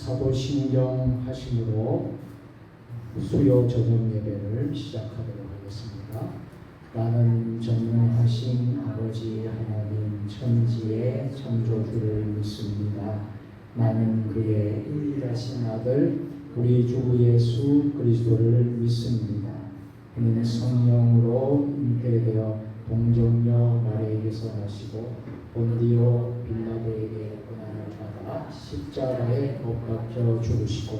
사도신경 하심으로 수요 저녁 예배를 시작하도록 하겠습니다. 나는 전능하신 아버지 하나님 천지의 창조주를 믿습니다. 나는 그의 유일하신 아들 우리 주 예수 그리스도를 믿습니다. 그는 성령으로 잉태되어 동정녀 마리아에게서 나시고 본디오 빌라도에게 고난을 받아 십자가에 못 박혀 죽으시고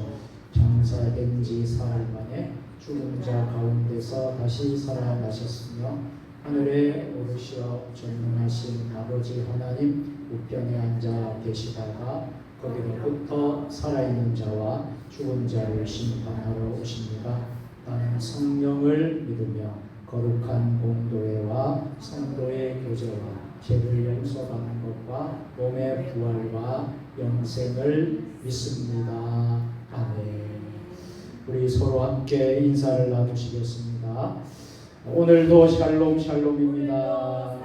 장사된 지 사흘 만에 죽은 자 가운데서 다시 살아나셨으며 하늘에 오르시어 전능하신 아버지 하나님 우편에 앉아 계시다가 거기로부터 살아있는 자와 죽은 자를 심판하러 오십니다. 나는 성령을 믿으며 거룩한 공도회와 성도의 교제와 죄를 용서받는 것과 몸의 부활과 영생을 믿습니다. 아멘. 우리 서로 함께 인사를 나누시겠습니다. 오늘도 샬롬 샬롬입니다.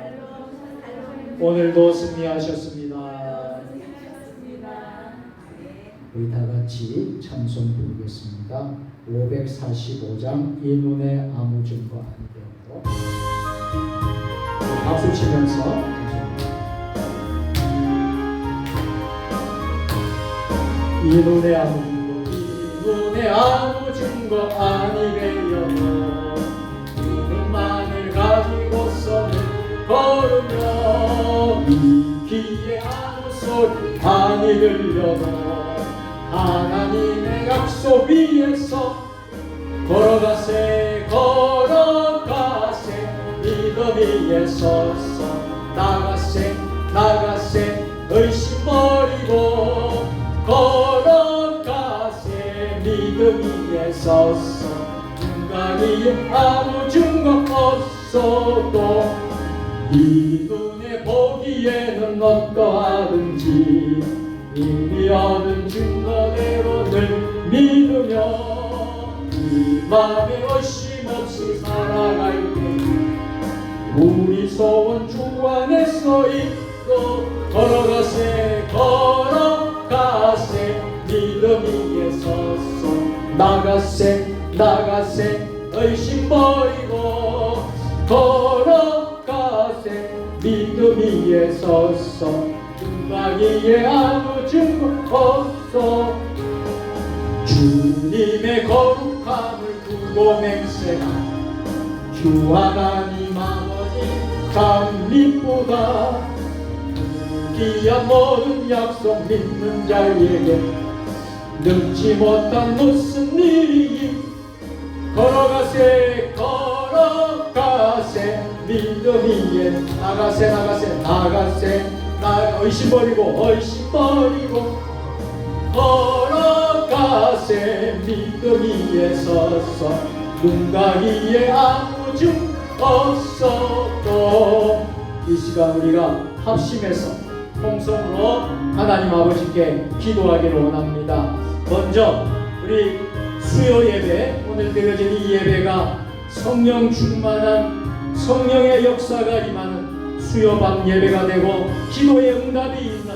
오늘도 승리하셨습니다. 우리 다 같이 찬송 부르겠습니다. 545장 이 눈에 아무 증거 아니되었고 박수 치면서 이 눈에 아무 증거 아니되어도 눈만을 가지고서는 걸으며 이 귀에 아무 소리 아니 들려도 하나님의 약속 위에서 걸어가세 믿음 위에 서서 나가세 의심 버리고 걸어가세 믿음 위에 서서 눈가 위에 아무 증거 없어도 이 눈에 보기에는 어떠하든지 이미 얻은 증거대로 늘 믿으며 이 맘에 의심 없이 살아갈 때 우리 소원 주 안에서 있고 걸어가세 믿음 위에 서서 나가세 의심 버리고 걸어가세 믿음 위에 서서 눈가기에 아무 증거 없어 주님의 거룩함을 두고 맹세한 주 하나님 아버지 참 미쁘다 귀한 모든 약속 믿는 자에게 능치 못한 무슨 일이 걸어가세 믿음 위에 나가세 의심 버리고 걸어가세 믿음 위에 서서 눈가 위에 아무 증 없어도 이 시간 우리가 합심해서 통성으로 하나님 아버지께 기도하기를 원합니다. 먼저 우리 수요 예배 오늘 드려진 이 예배가 성령 충만한 성령의 역사가 임하는 수요밤 예배가 되고 기도의 응답이 있는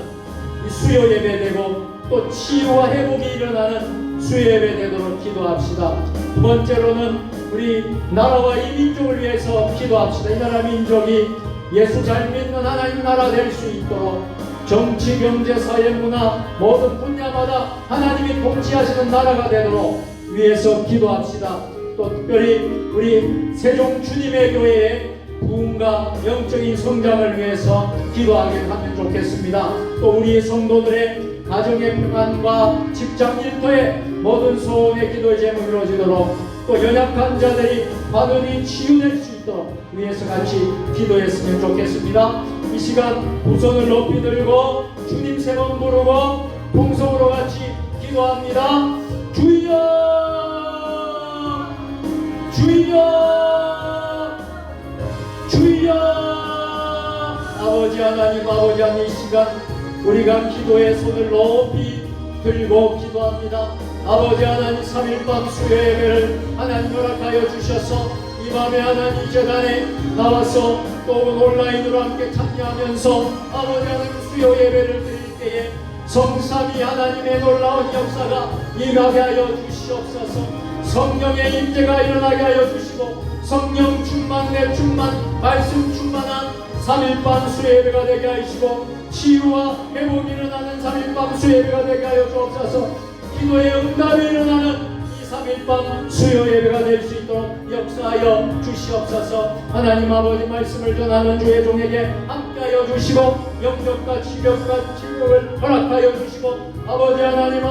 이 수요 예배 되고 또 치유와 회복이 일어나는 수요 예배 되도록 기도합시다. 두 번째로는 우리 나라와 이 민족을 위해서 기도합시다. 이 나라 민족이 예수 잘 믿는 하나님 나라 될 수 있도록 정치, 경제, 사회, 문화 모든 분야마다 하나님이 통치하시는 나라가 되도록 위해서 기도합시다. 또 특별히 우리 세종 주님의 교회의 부흥과 영적인 성장을 위해서 기도하게 하면 좋겠습니다. 또 우리 성도들의 가정의 평안과 직장 일터의 모든 소원의 기도의 제목이 이루어지도록 또 연약한 자들이 반응이 치유될 수 있도록 위해서 같이 기도했으면 좋겠습니다. 이 시간 두 손을 높이 들고 주님 세 번 부르고 통성으로 같이 기도합니다. 주여 아버지 하나님 이 시간 우리가 기도의 손을 높이 들고 기도합니다. 아버지 하나님 3일밤 수요 예배를 하나님 허락하여 주셔서 이 밤에 하나님 재단에 나와서 또 온라인으로 함께 참여하면서 아버지 하나님 수요 예배를 드릴 때에 성삼위 하나님의 놀라운 역사가 일어나게 하여 주시옵소서. 성령의 임재가 일어나게 하여 주시고 성령 충만 내 충만 말씀 충만한 3일밤 수예배가 되게 하시고 치유와 회복이 일어나는 3일밤 수예배가 되게 하여 주옵소서. 기도의 응답이 일어나는 3일밤 수요 예배가 될 수 있도록 역사하여 주시옵소서. 하나님 아버지 말씀을 전하는 주의 종에게 함께하여 주시고 영적과 지력과 치료를 허락하여 주시고 아버지 하나님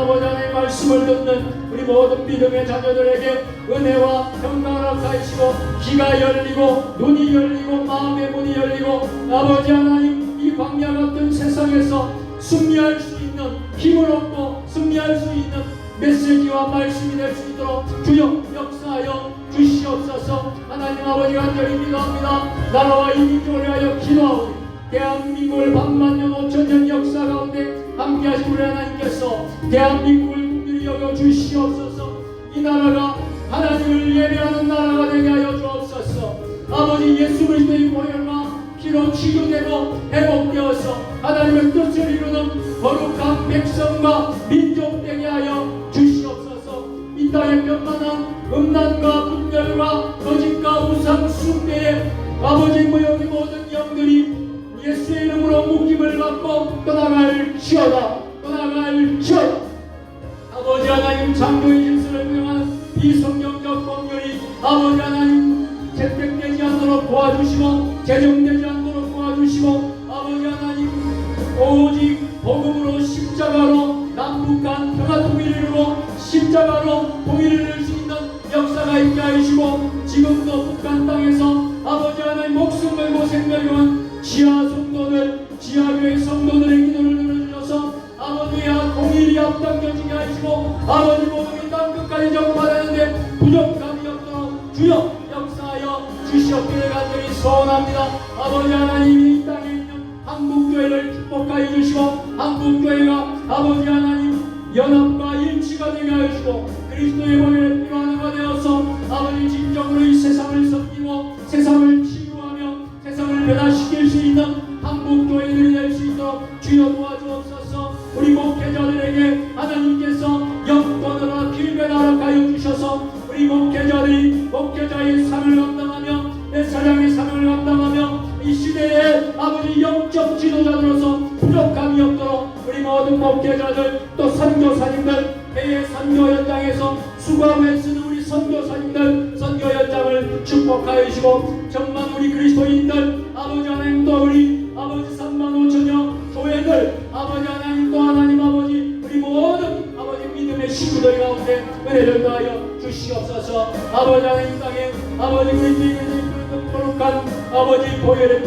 말씀을 듣는 우리 모든 믿음의 자녀들에게 은혜와 평강을 허락하시고 귀가 열리고 눈이 열리고 마음의 문이 열리고 아버지 하나님 이 광야 같은 세상에서 승리할 수 있는 힘을 얻고 승리할 수 있는 메시지와 말씀이 될 수 있도록 주여 역사하여 주시옵소서. 하나님 아버지 간절히 기도합니다. 나라와 이 민족을 위하여 기도하오니 대한민국을 100,000년 5,000년 역사 가운데 함께하신 우리 하나님께서 대한민국을 국리로 여겨 주시옵소서. 이 나라가 하나님을 예배하는 나라가 되게 하여 주옵소서. 아버지 예수 그리스도의 보혈과 피로 치유되고 회복되어서 하나님의 뜻을 이루는 거룩한 백성과 민족 되게 하여 주시옵소서. 이 땅의 편만한 음란과 분열과 거짓과 우상 숭배의 아버지 무역의 모든 영들이 예수의 이름으로 묶임을 받고 떠나갈지어다. 아버지 하나님 창조의 질서를 부정하는 비성경적 법률이 아버지 하나님 채택되지 않도록 도와주시고 제정되지 않도록 도와주시고 아버지 하나님 오직 복음으로 십자가로 남북한 평화 통일을 이루고 십자가로 통일을 이룰 수 있는 역사가 있게 하시고 지금도 북한 땅에서 아버지 하나님 목숨 걸고 생명을 지하 성도들 지하교회 성도들의 기도를 들어주셔서 아버지야 통일이 앞당겨지게 하시고 아버지 복음이 땅끝까지 전파되는데 부족함이 없도록 주여 역사하여 주시옵기를 간절히 소원합니다. 아버지 하나님이 이 땅에 있는 한국교회를 축복하여 주시고 한국교회가 아버지 하나님 연합과 일치가 되게 하시고 그리스도의 보혈의 피로 하나가 되어서 아버지 진정으로 이 세상을 섬기고 세상을 치유하며 세상을 변화시킬 수 있는 한국교회들이 될 수 있도록 주여 도와주옵소서. 우리 목회자들에게 하나님께서 영권으로 길배를 허락하여 주셔서 우리 목회자들이 목회자의 삶을 감당하며 내 사랑의 삶을 감당하며 이 시대에 아버지 영적 지도자들로서 부족함이 없도록 우리 모든 목회자들 또 선교사님들 해외 선교 현장에서 수고하고 애쓰는 우리 선교사님들 선교 현장을 축복하여 주시고 정말 우리 그리스도인들 아버지 하나님 또 우리 아버지 35,000여 교회들 아버지 하나님 또 하나님 아버지 우리 모든 아버지 믿음의 식구들 가운데 은혜를 더하여 주시옵소서. 아버지 하나님 땅에 아버지 그리스도의 거룩한 아버지 보혈의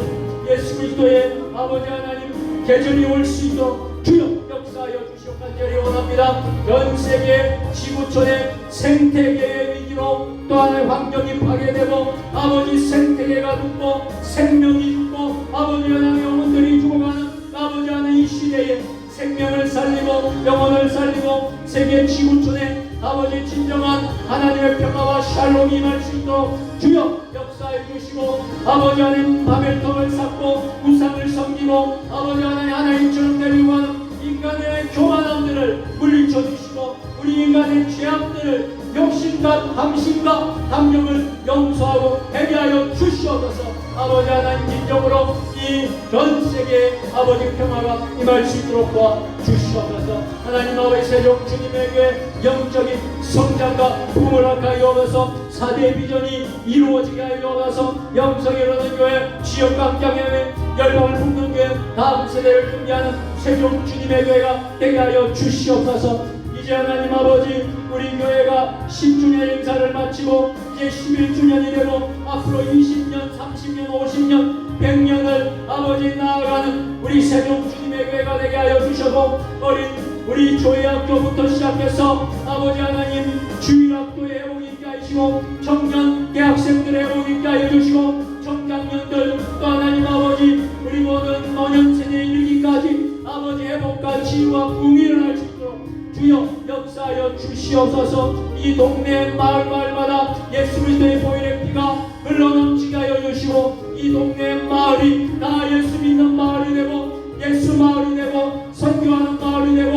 예수 그리스도의 아버지 하나님 계절이 올 수 있도록 주여 역사하여 주시옵 간절히 원합니다. 전 세계 지구촌의 생태계의 위기로 또 하나의 환경이 파괴되고 아버지 생태계가 죽고 생명이 죽고 아버지 하나님의 영혼들이 죽어가는 아버지 하나님 이 시대에 생명을 살리고 영혼을 살리고 세계 지구촌에 아버지 진정한 하나님의 평화와 샬롬이 임할 수 있도록 주여 역사해 주시고 아버지 하나님 바벨탑을 쌓고 우상을 섬기고 아버지 하나님처럼 데리고 가는 인간의 교만함들을 물리쳐 주시고 우리 인간의 죄악들을 욕심과 함심과 함정을 용서하고 해결하여 주시옵소서. 아버지 하나님 진정으로 이 전 세계에 아버지 평화가 임할 수 있도록 도와주시옵소서. 하나님 아버지 세종 주님에게 영적인 성장과 부흥을 하여 주어서 4대 비전이 이루어지게 하여 주어서 영성이 이루는 교회 지역과 경영에 열방을 품는 교회 다음 세대를 준비하는 세종 주님의 교회가 되게 하여 주시옵소서. 이제 하나님 아버지 우리 교회가 10주년 행사를 마치고 이제 11주년이 되고 앞으로 20년, 30년, 50년, 100년을 아버지 나아가는 우리 세종 주님의 교회가 되게 하여 주셔고 어린 우리 조회학교부터 시작해서 아버지 하나님 주일학교의 회복 있게 하시고 청년 대학생들의 회복 있게 하여 주시고 청장년들 또 하나님 아버지 우리 모든 노년 세대에 이르기까지 아버지 회복과 치유와 부흥이 일어날 수 있도록 주여 역사하여 주시옵소서. 이 동네 마을마다 예수 그리스도의 보혈의 피가 흘러넘치게 하여 주시고 이 동네 마을이 다 예수 믿는 마을이 되고 예수 마을이 되고 선교하는 마을이 되고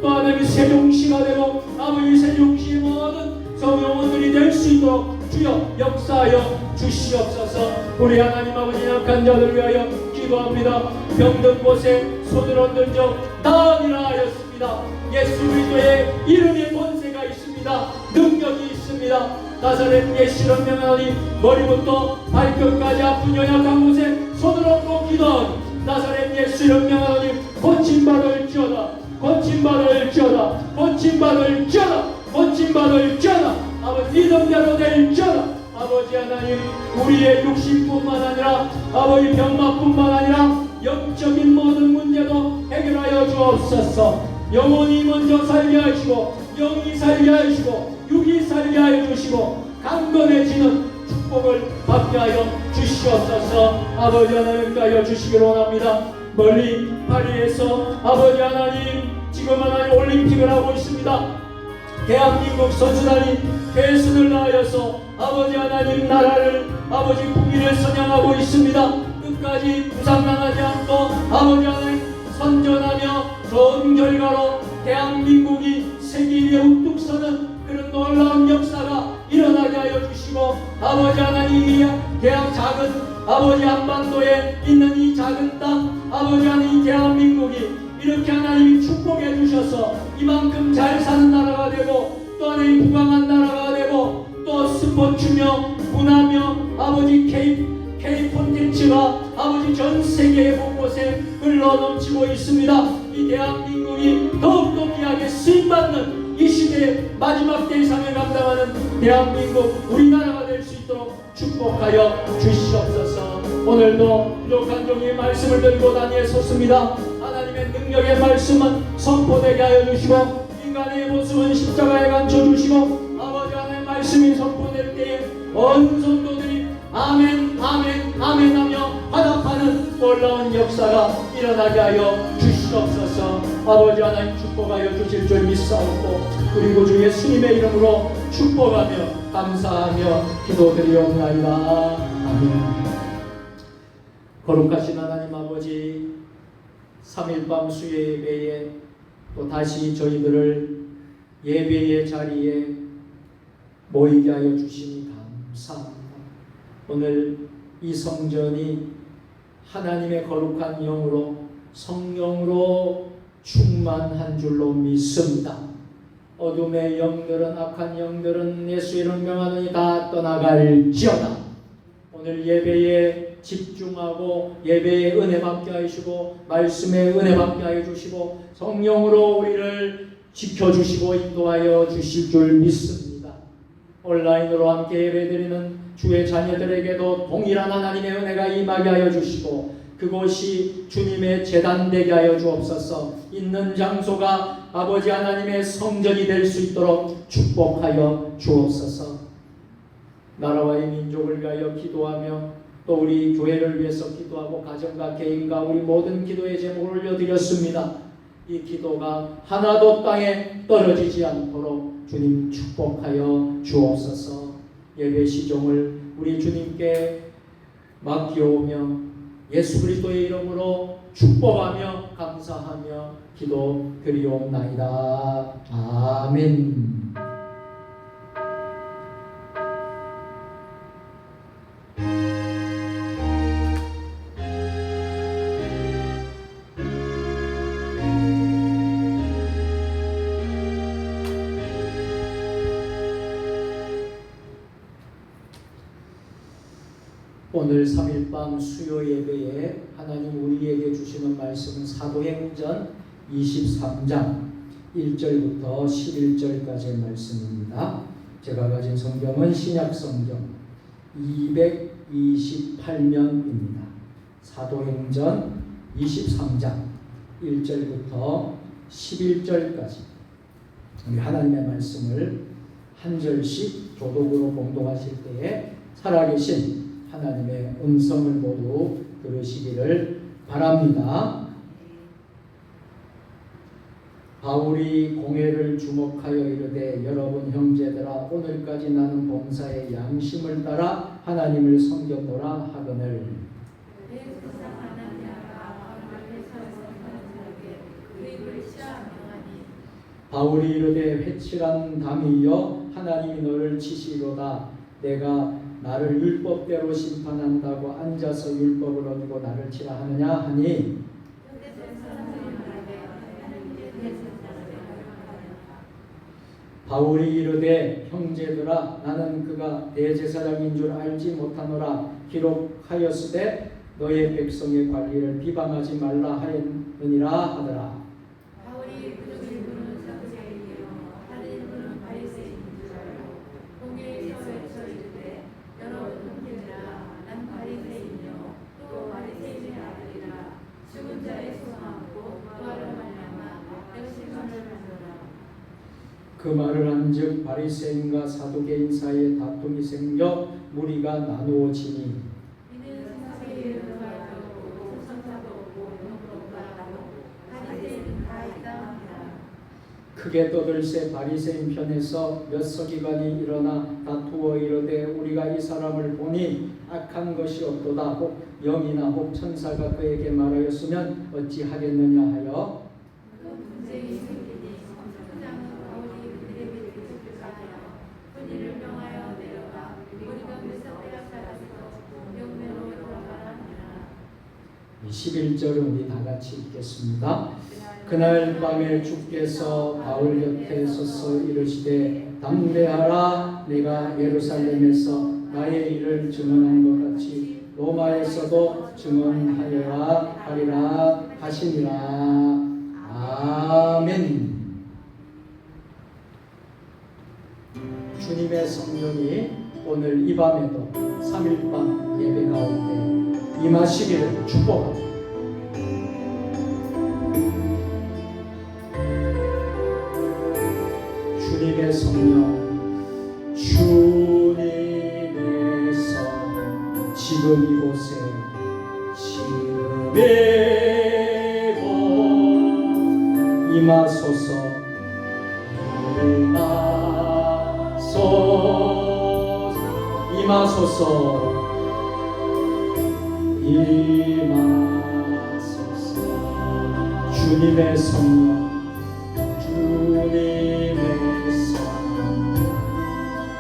또 하나님이 세종시가 되고 아버지 세종시의 모든 성령원들이 될 수 있도록 주여 역사하여 주시옵소서. 우리 하나님 아버지 약한 자들 위하여 기도합니다. 병든 곳에 손을 얹은 적 나으리라 하였습니다. 예수 그리스도의 이름에 권세가 있습니다. 능력이 있습니다. 나사렛 예수를 명하니 머리부터 발끝까지 아픈 연약한 곳에 손을 얹고 기도하니 나사렛 예수를 명하니 고침받을지어다 고침받을지어다 고침받을지어다 고침받을지어다. 아버지 믿음대로 될지어다. 아버지 하나님 우리의 육신뿐만 아니라 아버지 병마뿐만 아니라 영적인 모든 문제도 해결하여 주옵소서. 영혼이 먼저 살게 하시고 영이 살게 하시고 육이 살게 하여 주시고 강건해지는 축복을 받게 하여 주시옵소서. 아버지 하나님 하여 주시기를 원합니다. 멀리 파리에서 아버지 하나님 지금 하나님 올림픽을 하고 있습니다. 대한민국 선수단이 대순을 다하여서 아버지 하나님 나라를 아버지 국위를 선양하고 있습니다. 끝까지 부상당하지 않고 아버지 하나님 선전하며 좋은 결과로 대한민국이 세계 위에 우뚝 서는 그런 놀라운 역사가 일어나게 하여 주시고 아버지 하나님 대한 작은 아버지 한반도에 있는 이 작은 땅 아버지 하나님 대한민국이 이렇게 하나님이 축복해 주셔서 이만큼 잘 사는 나라가 되고 또 하나님 부강한 나라가 되고 또 스포츠며 문화며 아버지 K 콘텐츠가 아버지 전 세계 곳곳에 흘러넘치고 있습니다. 이 대한민국이 더욱더 귀하게 쓰임받는 이 시대의 마지막 대상을 감당하는 대한민국 우리나라가 될 수 있도록 축복하여 주시옵소서. 오늘도 부족한 종의 말씀을 들고 단위에 섰습니다. 하나님의 능력의 말씀은 선포되게 하여 주시고 인간의 모습은 십자가에 감춰주시고 아버지 하나님의 말씀이 선포될 때에 온 성도들이 아멘 아멘 아멘 하며 화답하는 놀라운 역사가 일어나게 하여 주시옵소서. 아버지 하나님 축복하여 주실 줄 믿사옵고 그리고 주 예수님의 이름으로 축복하며 감사하며 기도드리옵나이다. 아멘. 거룩하신 하나님 아버지 3일밤 수요 예배에 또 다시 저희들을 예배의 자리에 모이게 하여 주시니 감사합니다. 오늘 이 성전이 하나님의 거룩한 영으로 성령으로 충만한 줄로 믿습니다. 어둠의 영들은 악한 영들은 예수 이름 명하노니 다 떠나갈지어다. 오늘 예배에 집중하고 예배에 은혜 받게 하시고 말씀에 은혜 받게 하여 주시고 성령으로 우리를 지켜주시고 인도하여 주실 줄 믿습니다. 온라인으로 함께 예배드리는 주의 자녀들에게도 동일한 하나님의 은혜가 임하게 하여 주시고 그곳이 주님의 제단 되게 하여 주옵소서. 있는 장소가 아버지 하나님의 성전이 될 수 있도록 축복하여 주옵소서. 나라와 이 민족을 위하여 기도하며 또 우리 교회를 위해서 기도하고 가정과 개인과 우리 모든 기도의 제목을 올려드렸습니다. 이 기도가 하나도 땅에 떨어지지 않도록 주님 축복하여 주옵소서. 예배 시종을 우리 주님께 맡기오며 예수 그리스도의 이름으로 축복하며 감사하며 기도드리옵나이다. 아멘. 오늘 3일밤 수요 예배에 하나님 우리에게 주시는 말씀은 사도행전 23장 1절부터 11절까지의 말씀입니다. 제가 가진 성경은 신약성경 228면입니다. 사도행전 23장 1절부터 11절까지 우리 하나님의 말씀을 한 절씩 교독으로 봉독하실 때에 살아계신 하나님의 음성을 모두 들으시기를 바랍니다. 바울이 공회를 주목하여 이르되 여러분 형제들아 오늘까지 나는 봉사의 양심을 따라 하나님을 섬겼노라 하거늘 바울이 이르되 회칠한 담이여 하나님이 너를 치시로다. 내가 나를 율법대로 심판한다고 앉아서 율법을 어기고 나를 치라 하느냐 하니, 바울이 이르되 형제들아 나는 그가 대제사장인 줄 알지 못하노라. 기록하였으되 너의 백성의 관리를 비방하지 말라 하였느니라 하더라. 바울이 그 일부는 사두개인이요 다른 일부는 바리새인인 줄 알고 공회에서 외쳐 이르되 여러분 형제들아 난 바리새인이요 또 바리새인의 아들이라. 죽은 자의 소망하고 부활을 말미암아 역시만을 하노라. 그 말을 한즉 바리새인과 사두개인 사이에 다툼이 생겨 무리가 나누어지니, 이는 사두개인은 부활도 소상사도 없고 영도 없다라고 바리새인은 다 있다 하니라. 크게 떠들새 바리새인 편에서 몇 서기관이 일어나 다투어 이르되 우리가 이 사람을 보니 악한 것이 없도다. 혹 영이나 혹 천사가 그에게 말하였으면 어찌하겠느냐 하여 그 문제이 생기니 성장은 바울이 그들에게 대적하여 분이를 명하여 내려가 우리가 메사대라 사라지고 영내로 돌아가라 하니라. 11절을 우리 다 같이 읽겠습니다. 그날 밤에 주께서 바울 곁에 서서 이르시되 담대하라. 내가 예루살렘에서 나의 일을 증언한 것 같이 로마에서도 증언하여야 하리라 하시니라. 아멘. 주님의 성령이 오늘 이 밤에도 3일밤 예배 가운데 임하시기를 축복합니다. 주님의 성령, 주님의 성 지금 이곳에 지금 이곳 임하소서. 임하소서. 주님의 성령, 주님의 성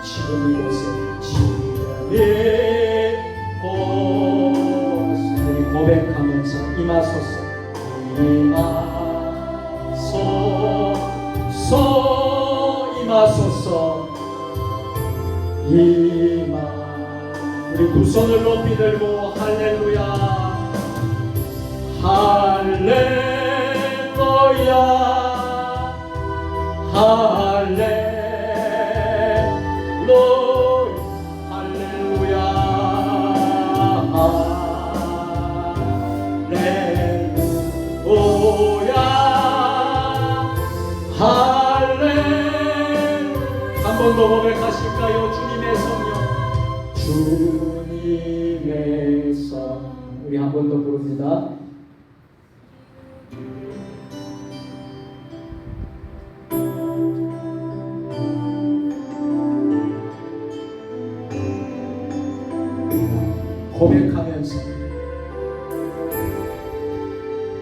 지금 이곳에 지금 이곳 우리 고백하면서 임하소서. 임하소서. 우리 두 손을 높이 들고 할렐루야 할렐루야 할렐루야 한 번 더 고백하실까요? 주님의 성령, 주님의 성. 우리 한 번 더 부릅니다. 고백하면서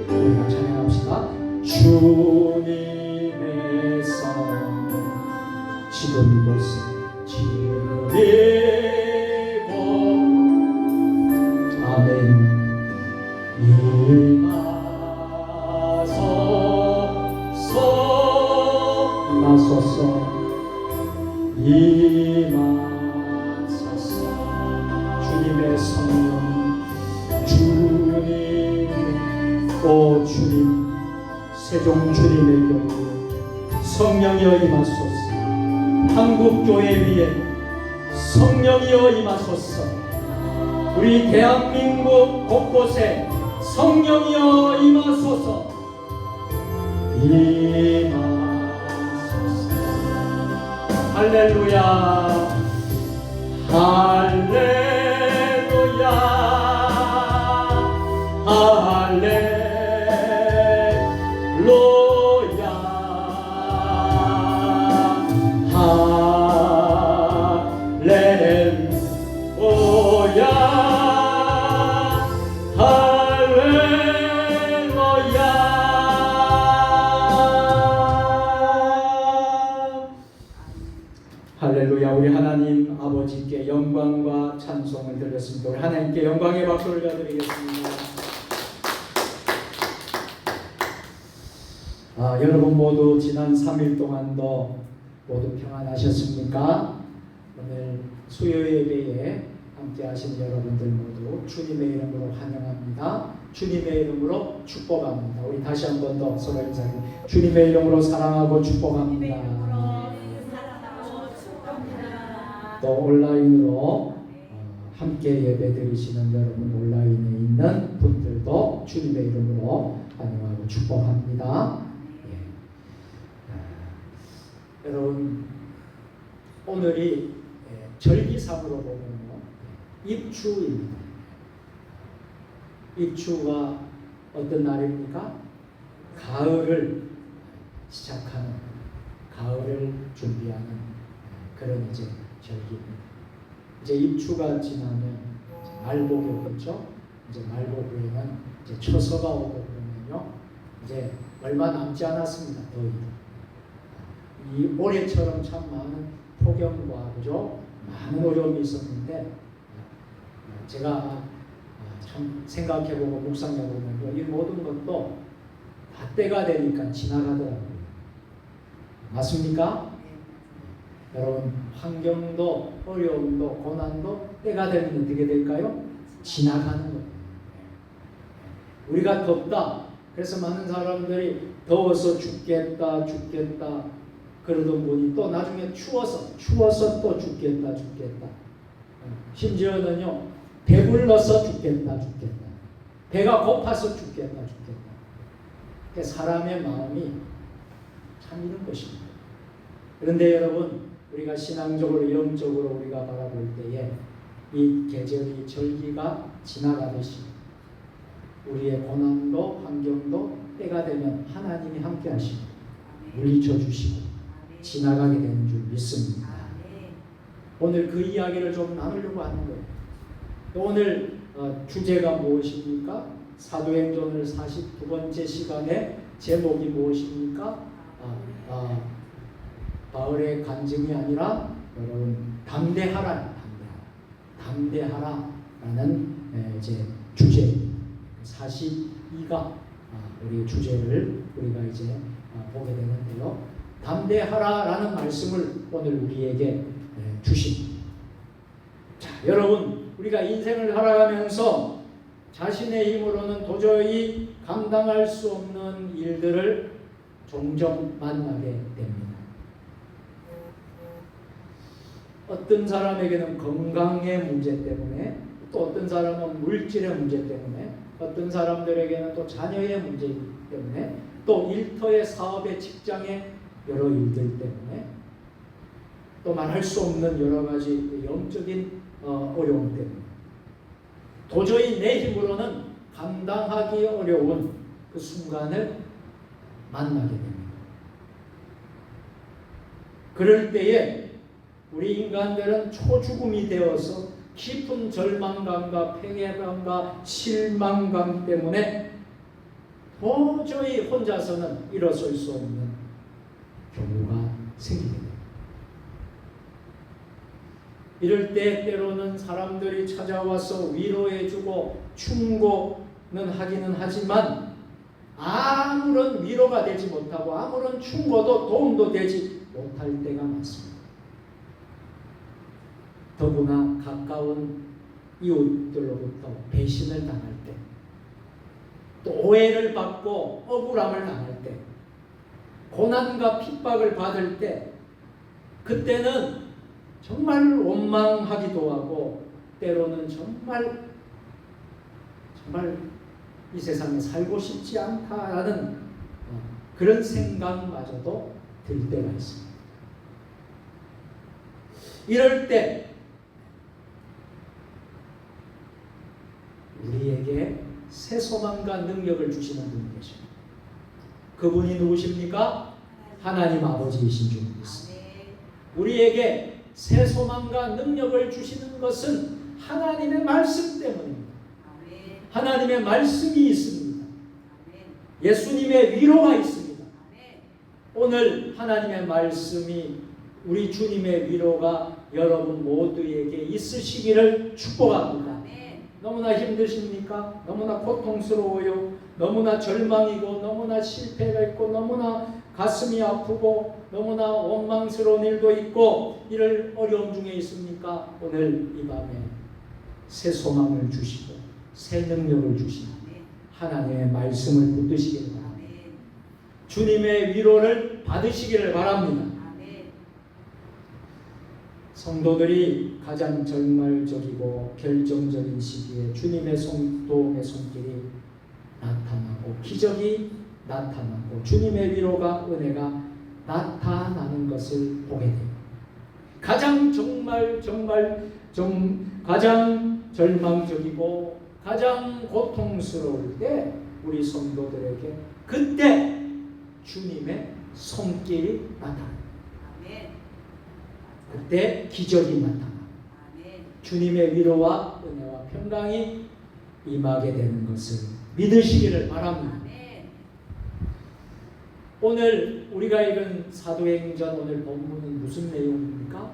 우리가 찬양합시다. 주님의 성 지금 이곳에 지금 이곳 아멘. 임하소서 임하소서. 주님의 성령, 주님, 오 주님, 세종 주님의 경우 성령이여 임하소서. 한국교회 위에 성령이여 임하소서. 우리 대한민국 곳곳에 성령이여 임하소서. 임하소서. 할렐루야 할렐루야 할렐루야 할렐루야 하나님 아버지께 영광과 찬송을 드렸습니다. 우리 하나님께 영광의 박수를 드리겠습니다. 여러분 모두 지난 3일 동안도 모두 평안하셨습니까? 오늘 수요 예배에 함께 하신 여러분들 모두 주님의 이름으로 환영합니다. 주님의 이름으로 축복합니다. 우리 다시 한 번 더 서로 인사해. 주님의 이름으로 사랑하고 축복합니다. 또 온라인으로 함께 예배 드리시는 여러분, 온라인에 있는 분들도 주님의 이름으로 환영하고 축복합니다. 여러분, 오늘이 절기상으로 보면요, 입추입니다. 입추가 어떤 날입니까? 가을을 시작하는, 가을을 준비하는 그런 이제 절기입니다. 이제 입추가 지나면 말복이 오겠죠. 이제 말복 후에는 이제 처서가 오고 그러면요, 이제 얼마 남지 않았습니다. 더위도. 이 올해처럼 참 많은 폭염과 그죠, 많은 어려움이 있었는데, 제가 참 생각해보고 묵상해보면 이 모든 것도 다 때가 되니까 지나가더라고요. 맞습니까? 여러분, 환경도 어려움도 고난도 때가 되면 어떻게 될까요? 지나가는 거예요. 우리가 덥다, 그래서 많은 사람들이 더워서 죽겠다 그러던 분이 또 나중에 추워서 또 죽겠다. 심지어는요, 배불러서 죽겠다. 배가 고파서 죽겠다. 사람의 마음이 참 이런 것입니다. 그런데 여러분, 우리가 신앙적으로 영적으로 우리가 바라볼 때에 이 계절이 절기가 지나가듯이 우리의 고난도 환경도 때가 되면 하나님이 함께 하시고 물리쳐 주시고 지나가게 되는 줄 믿습니다. 오늘 그 이야기를 좀 나누려고 하는 거예요. 오늘 주제가 무엇입니까? 사도행전을 42번째 시간에 제목이 무엇입니까? 바울의 간증이 아니라 여러분 담대하라라는 이제 주제 42가 우리 주제를 우리가 이제 보게 되는데요. 담대하라라는 말씀을 오늘 우리에게 주십니다. 자, 여러분, 우리가 인생을 살아가면서 자신의 힘으로는 도저히 감당할 수 없는 일들을 종종 만나게 됩니다. 어떤 사람에게는 건강의 문제 때문에, 또 어떤 사람은 물질의 문제 때문에, 어떤 사람들에게는 또 자녀의 문제 때문에, 또 일터의 사업의 직장의 여러 일들 때문에, 또 말할 수 없는 여러 가지 영적인 어려움 때문에 도저히 내 힘으로는 감당하기 어려운 그 순간을 만나게 됩니다. 그럴 때에 우리 인간들은 초죽음이 되어서 깊은 절망감과 패배감과 실망감 때문에 도저히 혼자서는 일어설 수 없는 경우가 생기게 됩니다. 이럴 때 때로는 사람들이 찾아와서 위로해주고 충고는 하기는 하지만 아무런 위로가 되지 못하고 아무런 충고도 도움도 되지 못할 때가 많습니다. 더구나 가까운 이웃들로부터 배신을 당할 때, 또 오해를 받고 억울함을 당할 때, 고난과 핍박을 받을 때, 그때는 정말 원망하기도 하고 때로는 정말 이 세상에 살고 싶지 않다라는 그런 생각마저도 들 때가 있습니다. 이럴 때 우리에게 새 소망과 능력을 주시는 분이 계십니다. 그분이 누구십니까? 하나님 아버지이신 줄 믿습니다. 우리에게 새 소망과 능력을 주시는 것은 하나님의 말씀 때문입니다. 하나님의 말씀이 있습니다. 예수님의 위로가 있습니다. 오늘 하나님의 말씀이 우리 주님의 위로가 여러분 모두에게 있으시기를 축복합니다. 아멘. 너무나 힘드십니까? 너무나 고통스러워요. 너무나 절망이고 너무나 실패가 있고 너무나 가슴이 아프고 너무나 원망스러운 일도 있고 이럴 어려움 중에 있습니까? 오늘 이 밤에 새 소망을 주시고 새 능력을 주시는 하나님의 말씀을 붙드시기를 바랍니다. 주님의 위로를 받으시기를 바랍니다. 성도들이 가장 절망적이고 결정적인 시기에 주님의 도움의 손길이 나타나고 기적이 나타나고 주님의 위로가 은혜가 나타나는 것을 보게 됩니다. 가장 가장 절망적이고 가장 고통스러울 때 우리 성도들에게 그때 주님의 손길이 나타납니다. 그때 기적이 나타납니다. 주님의 위로와 은혜와 평강이 임하게 되는 것을 믿으시기를 바랍니다. 오늘 우리가 읽은 사도행전 오늘 본문은 무슨 내용입니까?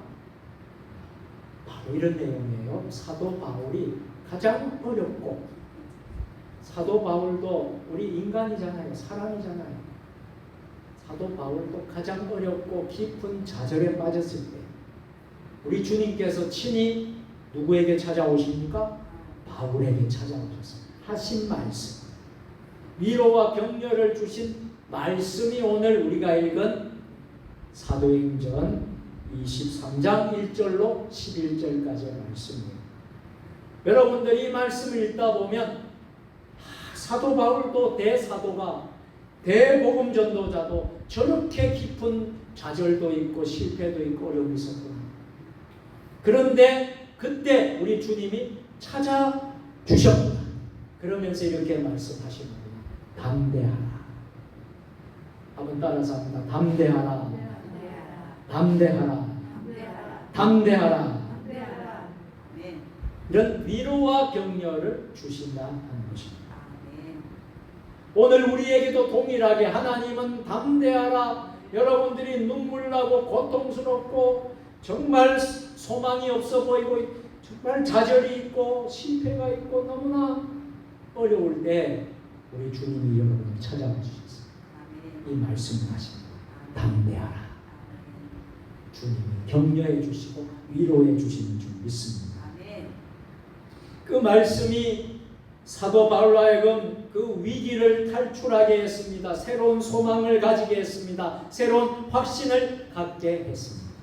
바로 이런 내용이에요. 사도 바울이 가장 어렵고 사도 바울도 우리 인간이잖아요. 사람이잖아요. 사도 바울도 가장 어렵고 깊은 좌절에 빠졌을 때 우리 주님께서 친히 누구에게 찾아오십니까? 바울에게 찾아오셔서 하신 말씀, 위로와 격려를 주신 말씀이 오늘 우리가 읽은 사도행전 23장 1절로 11절까지의 말씀이에요. 여러분들이 이 말씀을 읽다 보면 사도 바울도 대사도가 대복음 전도자도 저렇게 깊은 좌절도 있고 실패도 있고 어려움이 있었구나. 그런데 그때 우리 주님이 찾아주셨구나. 그러면서 이렇게 말씀하시는구나. 담대하라. 한번 따라서 합니다. 담대하라. 담대하라. 담대하라. 이런 위로와 격려를 주신다 하는 것입니다. 오늘 우리에게도 동일하게 하나님은 담대하라. 여러분들이 눈물 나고 고통스럽고 정말 소망이 없어 보이고 정말 좌절이 있고 실패가 있고 너무나 어려울 때 우리 주님이 여러분을 찾아와 주셨어요. 이 말씀을 하십니다. 담대하라. 주님이 격려해 주시고 위로해 주시는 줄 믿습니다. 그 말씀이 사도 바울로 하여금 그 위기를 탈출하게 했습니다. 새로운 소망을 가지게 했습니다. 새로운 확신을 갖게 했습니다.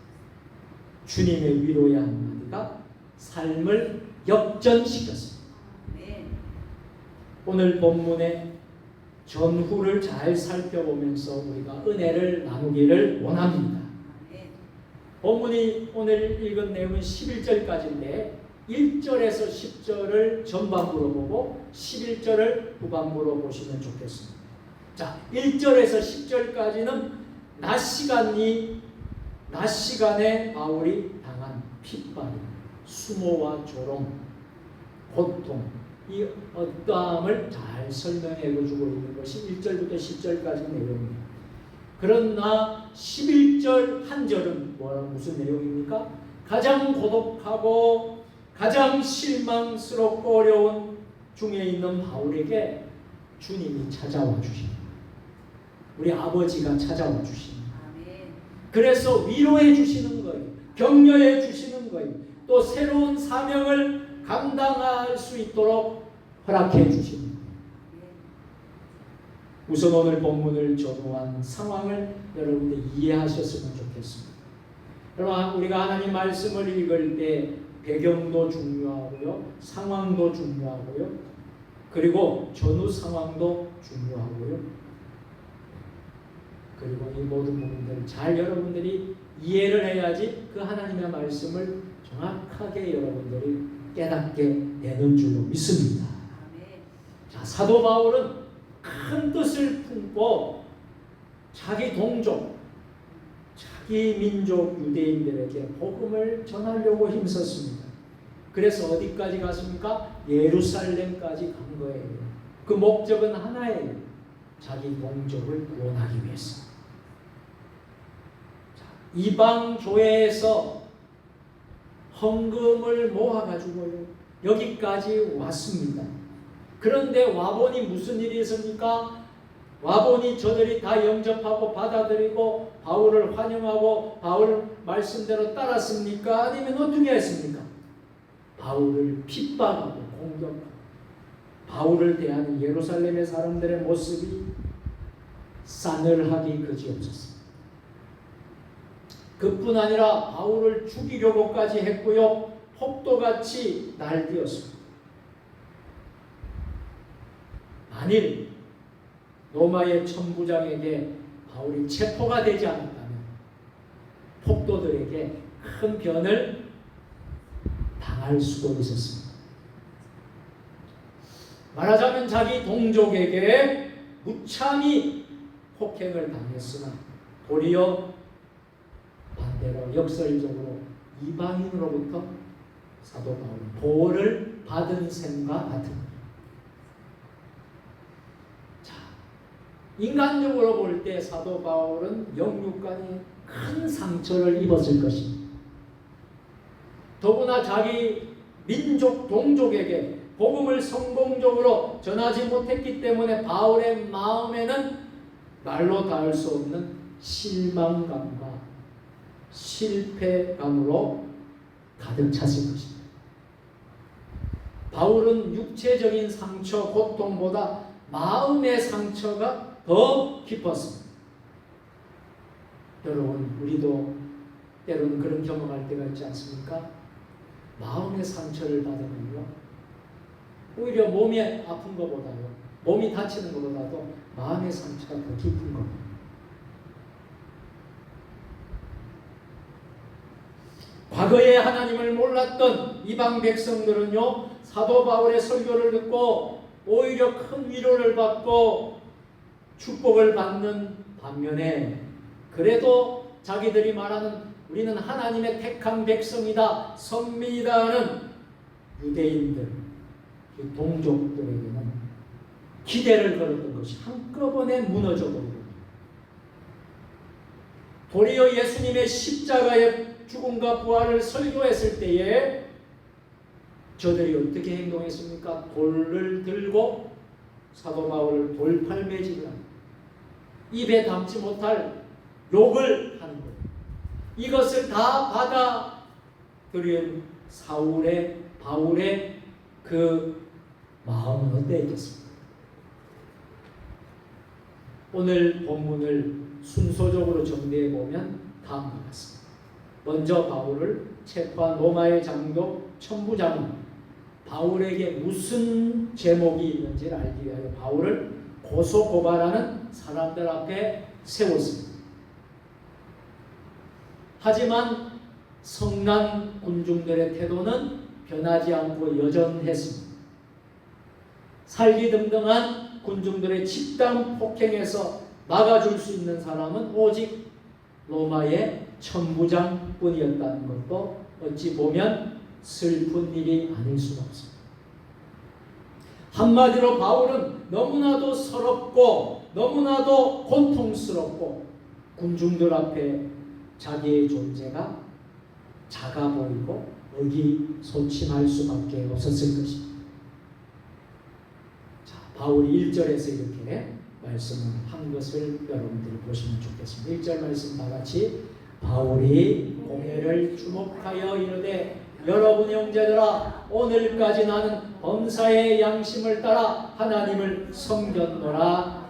주님의 위로의 한마디가 삶을 역전시켰습니다. 오늘 본문의 전후를 잘 살펴보면서 우리가 은혜를 나누기를 원합니다. 본문이 오늘 읽은 내용은 11절까지인데 1절에서 10절을 전반부로 보고 11절을 후반부로 보시면 좋겠습니다. 자, 1절에서 10절까지는 낮 시간에 바울이 당한 핍박, 수모와 조롱, 고통, 이 어떠함을 잘 설명해 주고 있는 것이 1절부터 10절까지 내용입니다. 그러나 11절 한 절은 무슨 내용입니까? 가장 고독하고 가장 실망스럽고 어려운 중에 있는 바울에게 주님이 찾아와 주십니다. 우리 아버지가 찾아와 주십니다. 그래서 위로해 주시는 거예요. 격려해 주시는 거예요. 또 새로운 사명을 감당할 수 있도록 허락해 주십니다. 우선 오늘 본문을 전후한 상황을 여러분들 이해하셨으면 좋겠습니다. 여러분, 우리가 하나님 말씀을 읽을 때 배경도 중요하고요, 상황도 중요하고요, 그리고 전후 상황도 중요하고요. 그리고 이 모든 부분들을 잘 여러분들이 이해를 해야지 그 하나님의 말씀을 정확하게 여러분들이 깨닫게 되는 줄로 믿습니다. 자, 사도 바울은 큰 뜻을 품고 자기 동족, 자기 민족 유대인들에게 복음을 전하려고 힘썼습니다. 그래서 어디까지 갔습니까? 예루살렘까지 간 거예요. 그 목적은 하나예요. 자기 동족을 구원하기 위해서. 이방 교회에서 헌금을 모아가지고요 여기까지 왔습니다. 그런데 와보니 무슨 일이 있습니까? 와보니 저들이 다 영접하고 받아들이고 바울을 환영하고 바울 말씀대로 따랐습니까? 아니면 어떻게 했습니까? 바울을 핍박하고 공격하고 바울을 대하는 예루살렘의 사람들의 모습이 싸늘하기 그지없었습니다. 그뿐 아니라 바울을 죽이려고까지 했고요. 폭도같이 날뛰었습니다. 만일 로마의 천부장에게 바울이 체포가 되지 않았다면 폭도들에게 큰 변을 당할 수도 있었습니다. 말하자면 자기 동족에게 무참히 폭행을 당했으나 도리어 반대로 역설적으로 이방인으로부터 사도 바울은 보호를 받은 셈과 같은 겁니다. 자, 인간적으로 볼 때 사도 바울은 영육간에 큰 상처를 입었을 것입니다. 더구나 자기 민족 동족에게 복음을 성공적으로 전하지 못했기 때문에 바울의 마음에는 말로 닿을 수 없는 실망감과 실패감으로 가득 찼을 것입니다. 바울은 육체적인 상처, 고통보다 마음의 상처가 더 깊었습니다. 여러분, 우리도 때로는 그런 경험할 때가 있지 않습니까? 마음의 상처를 받으면요 오히려 몸이 아픈 것보다요 몸이 다치는 것보다도 마음의 상처가 더 깊은 겁니다. 과거에 하나님을 몰랐던 이방 백성들은요 사도 바울의 설교를 듣고 오히려 큰 위로를 받고 축복을 받는 반면에 그래도 자기들이 말하는 우리는 하나님의 택한 백성이다, 선민이다 하는 유대인들, 동족들에게는 기대를 걸었던 것이 한꺼번에 무너져 버립니다. 도리어 예수님의 십자가의 죽음과 부활을 설교했을 때에 저들이 어떻게 행동했습니까? 돌을 들고 사도 바울을 돌팔매질을 합니다. 입에 담지 못할 욕을 하는 거예요. 이것을 다 받아들인 바울의 그 마음은 어땠겠습니까? 오늘 본문을 순서적으로 정리해 보면 다음과 같습니다. 먼저 바울을 체포한 로마의 장교 천부장은 바울에게 무슨 제목이 있는지를 알기 위하여 바울을 고소고발하는 사람들 앞에 세웠습니다. 하지만 성난 군중들의 태도는 변하지 않고 여전했습니다. 살기등등한 군중들의 집단 폭행에서 막아줄 수 있는 사람은 오직 로마의 천부장뿐이었다는 것도 어찌 보면 슬픈 일이 아닐 수가 없습니다. 한마디로 바울은 너무나도 서럽고 너무나도 고통스럽고 군중들 앞에 자기의 존재가 작아 보이고 의기소침할 수밖에 없었을 것입니다. 자, 바울이 1절에서 이렇게 말씀을 한 것을 여러분들이 보시면 좋겠습니다. 1절 말씀 다 같이 바울이 공회를 주목하여 이르되 여러분 형제들아 오늘까지 나는 범사의 양심을 따라 하나님을 섬겼노라.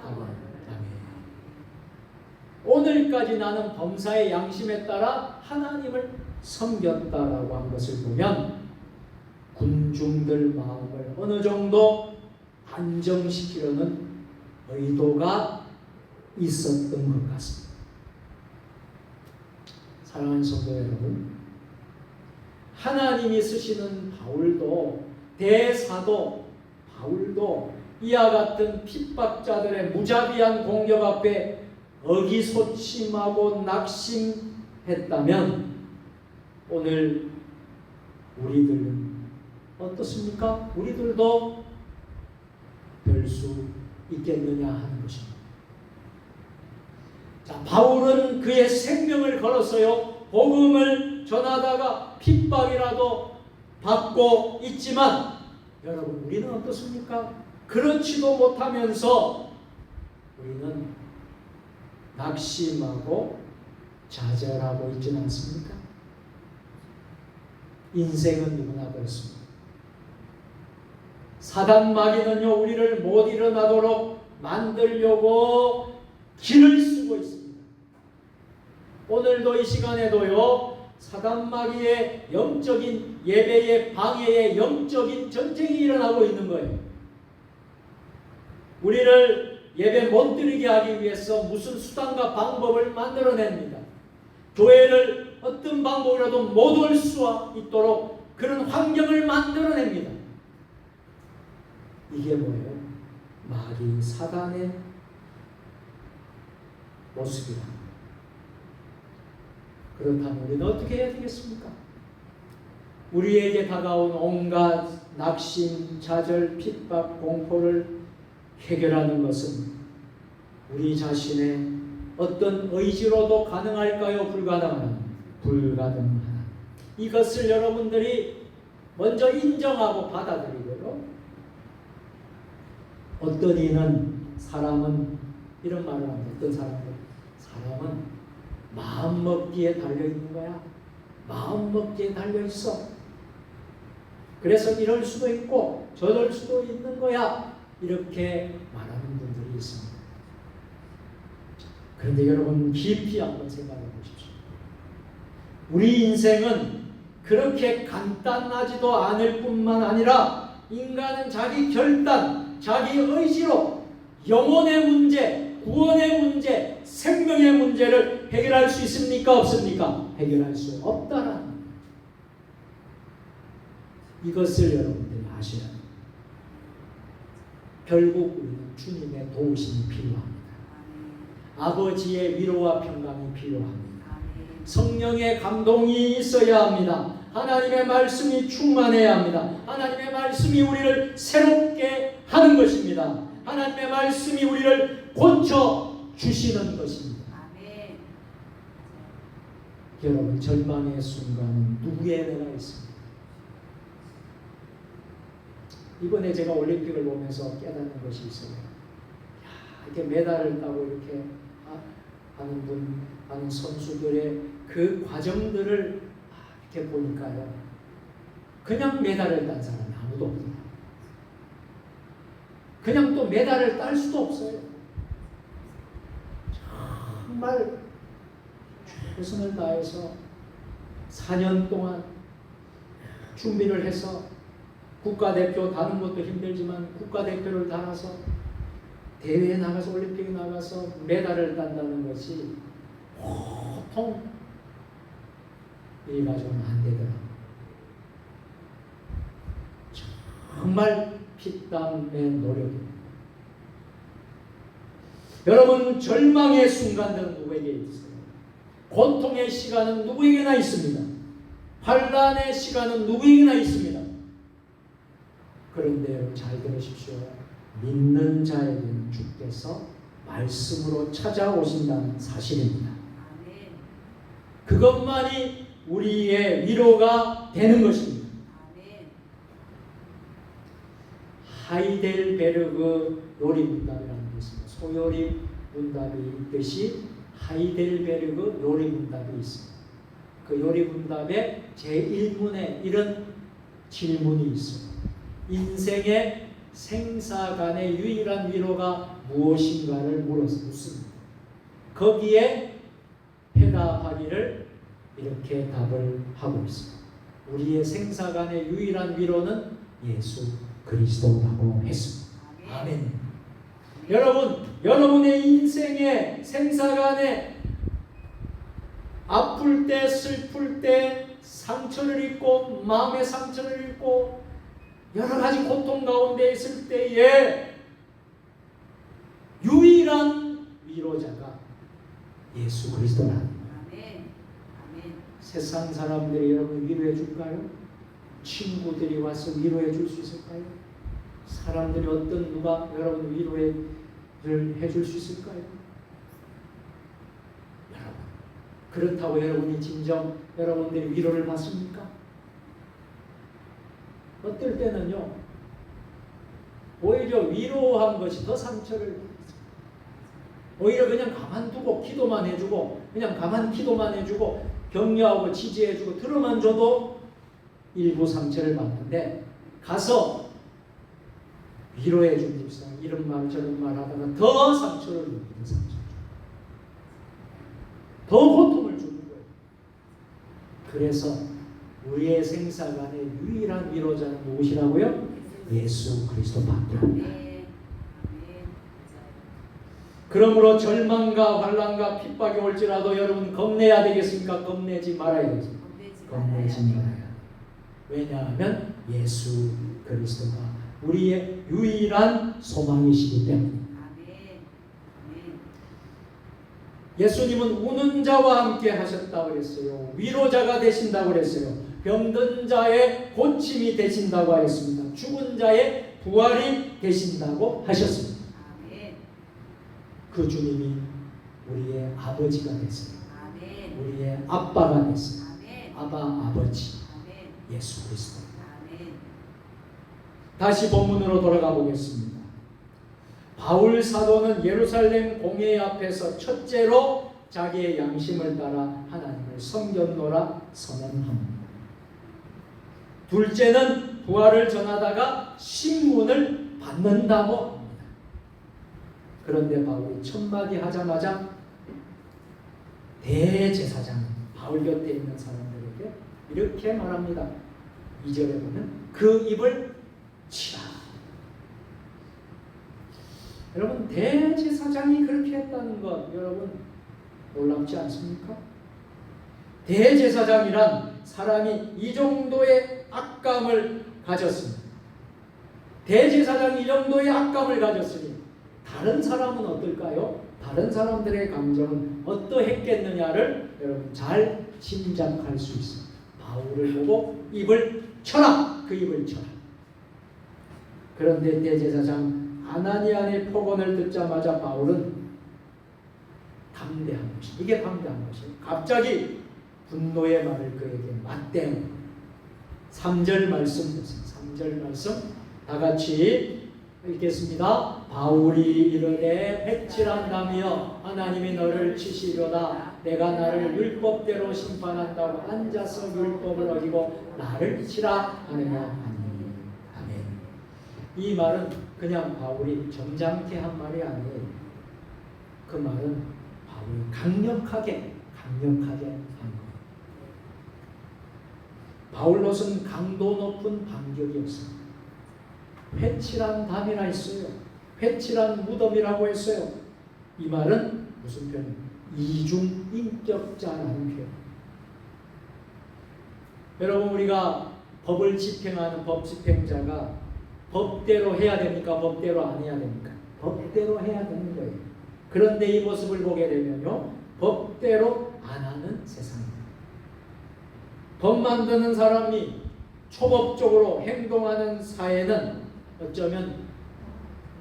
오늘까지 나는 범사의 양심에 따라 하나님을 섬겼다라고 한 것을 보면 군중들 마음을 어느 정도 안정시키려는 의도가 있었던 것 같습니다. 사랑하는 성도 여러분, 하나님이 쓰시는 바울도 대사도 바울도 이와 같은 핍박자들의 무자비한 공격 앞에 의기소침하고 낙심했다면 오늘 우리들은 어떻습니까? 우리들도 별 수 있겠느냐 하는 것입니다. 자, 바울은 그의 생명을 걸었어요. 복음을 전하다가 핍박이라도 받고 있지만 여러분 우리는 어떻습니까? 그렇지도 못하면서 우리는 낙심하고 좌절하고 있지는 않습니까? 인생은 누구나 그렇습니다. 사단 마귀는요 우리를 못 일어나도록 만들려고 길을 쓰고 있습니다. 오늘도 이 시간에도요 사단 마귀의 영적인 예배의 방해의 영적인 전쟁이 일어나고 있는 거예요. 우리를 예배 못 드리게 하기 위해서 무슨 수단과 방법을 만들어냅니다. 교회를 어떤 방법이라도 못 올 수 있도록 그런 환경을 만들어냅니다. 이게 뭐예요? 마귀 사단의 모습이다. 그렇다면 우리는 어떻게 해야 되겠습니까? 우리에게 다가온 온갖 낙심, 좌절, 핍박, 공포를 해결하는 것은 우리 자신의 어떤 의지로도 가능할까요? 불가능하나? 불가능하나. 이것을 여러분들이 먼저 인정하고 받아들이고요. 어떤 이는 사람은 이런 말을 합니다. 어떤 사람은 마음먹기에 달려있는 거야. 마음먹기에 달려있어. 그래서 이럴 수도 있고 저럴 수도 있는 거야. 이렇게 말하는 분들이 있습니다. 그런데 여러분 깊이 한번 생각해 보십시오. 우리 인생은 그렇게 간단하지도 않을 뿐만 아니라 인간은 자기 결단, 자기 의지로 영혼의 문제, 구원의 문제, 생명의 문제를 해결할 수 있습니까? 없습니까? 해결할 수 없다는 이것을 여러분들이 아셔야 합니다. 결국 우리는 주님의 도우심이 필요합니다. 아버지의 위로와 평강이 필요합니다. 성령의 감동이 있어야 합니다. 하나님의 말씀이 충만해야 합니다. 하나님의 말씀이 우리를 새롭게 하는 것입니다. 하나님의 말씀이 우리를 고쳐 주시는 것입니다. 아멘. 여러분 절망의 순간은 누구의 은혜가 있습니다. 이번에 제가 올림픽을 보면서 깨닫는 것이 있어요. 이렇게 메달을 따고 이렇게 하는 선수들의 그 과정들을 이렇게 보니까요. 그냥 메달을 딴 사람이 아무도 없더라고요. 그냥 또 메달을 딸 수도 없어요. 정말 최선을 다해서 4년 동안 준비를 해서 국가대표 다는 것도 힘들지만 국가대표를 달아서 대회에 나가서 올림픽에 나가서 메달을 딴다는 것이 보통 일 가지고는 안 되더라고요. 정말 피땀의 노력입니다. 여러분 절망의 순간들은 누구에게 있어요? 고통의 시간은 누구에게나 있습니다. 환난의 시간은 누구에게나 있습니다. 그런데 잘 들으십시오. 믿는 자에게는 주께서 말씀으로 찾아오신다는 사실입니다. 그것만이 우리의 위로가 되는 것입니다. 하이델베르그 요리문답이라는 게 있습니다. 소요리 문답이 있듯이 하이델베르그 요리문답이 있습니다. 그 요리문답에 제1문에 이런 질문이 있습니다. 인생의 생사 간의 유일한 위로가 무엇인가를 묻습니다. 거기에 해답하기를 이렇게 답을 하고 있습니다. 우리의 생사 간의 유일한 위로는 예수 그리스도라고 했습니다. 아멘. 여러분, 여러분의 인생의 생사 간에 아플 때, 슬플 때, 상처를 입고 마음의 상처를 입고 여러 가지 고통 가운데 있을 때에 유일한 위로자가 예수 그리스도라는 거예요. 세상 사람들이 여러분 위로해 줄까요? 친구들이 와서 위로해 줄 수 있을까요? 사람들이 누가 여러분 위로를 해줄 수 있을까요? 여러분 그렇다고 여러분이 진정 여러분들이 위로를 받습니까? 어떨 때는요, 오히려 위로한 것이 더 상처를, 오히려 그냥 가만두고 기도만 해주고, 그냥 가만 기도만 해주고 격려하고 지지해주고 들어만 줘도 일부 상처를 받는데, 가서 위로해준 집사람 이런 말 저런 말 하다가 더 상처를 입는 상처, 더 고통을 주는 거예요. 그래서 우리의 생사관의 유일한 위로자는 무엇이라고요? 예수 그리스도밖에 없다. 그러므로 절망과 환난과 핍박이 올지라도 여러분 겁내야 되겠습니까? 겁내지 말아야 되겠습니다. 겁내지 말아야 돼요. 왜냐하면 예수 그리스도가 우리의 유일한 소망이시기 때문입니다. 예수님은 우는 자와 함께 하셨다고 그랬어요. 위로자가 되신다고 그랬어요. 병든 자의 고침이 되신다고 하였습니다. 죽은 자의 부활이 되신다고 하셨습니다. 그 주님이 우리의 아버지가 됐어요. 우리의 아빠가 됐어요. 아바 아버지 예수 그리스도. 다시 본문으로 돌아가 보겠습니다. 바울 사도는 예루살렘 공회 앞에서 첫째로 자기의 양심을 따라 하나님을 섬겼노라 선언합니다. 둘째는 부활을 전하다가 신문을 받는다고 합니다. 그런데 바울이 첫 마디 하자마자 대제사장 바울 곁에 있는 사람들에게 이렇게 말합니다. 2절에 보면 그 입을 치라. 여러분, 대제사장이 그렇게 했다는 것 여러분 놀랍지 않습니까? 대제사장이란 사람이 이 정도의 악감을 가졌습니다. 대제사장이 이 정도의 악감을 가졌으니 다른 사람은 어떨까요? 다른 사람들의 감정은 어떠했겠느냐를 여러분 잘 짐작할 수 있습니다. 바울을 보고 입을 쳐라! 그 입을 쳐라. 그런데 대제사장 아나니아의 폭언을 듣자마자 바울은 담대한 것이, 이게 담대한 것이에요. 갑자기 분노의 말을 그에게 맞대는 3절 말씀 보세요. 3절 말씀 다 같이 읽겠습니다. 바울이 이르되 회칠한다며 하나님이 너를 치시려다 내가 나를 율법대로 심판한다고 앉아서 율법을 어기고 나를 치라 하느냐. 아멘. 이 말은 그냥 바울이 점잖게 한 말이 아니에요. 그 말은 바울이 강력하게 한 거예요. 바울로서는 강도 높은 반격이 없습니다. 회칠한 담이라 했어요. 회칠한 무덤이라고 했어요. 이 말은 무슨 표현? 이중인격자라는 표현. 여러분, 우리가 법을 집행하는 법 집행자가 법대로 해야 됩니까? 법대로 안 해야 됩니까? 법대로 해야 되는 거예요. 그런데 이 모습을 보게 되면요, 법대로 안 하는 세상입니다. 법 만드는 사람이 초법적으로 행동하는 사회는 어쩌면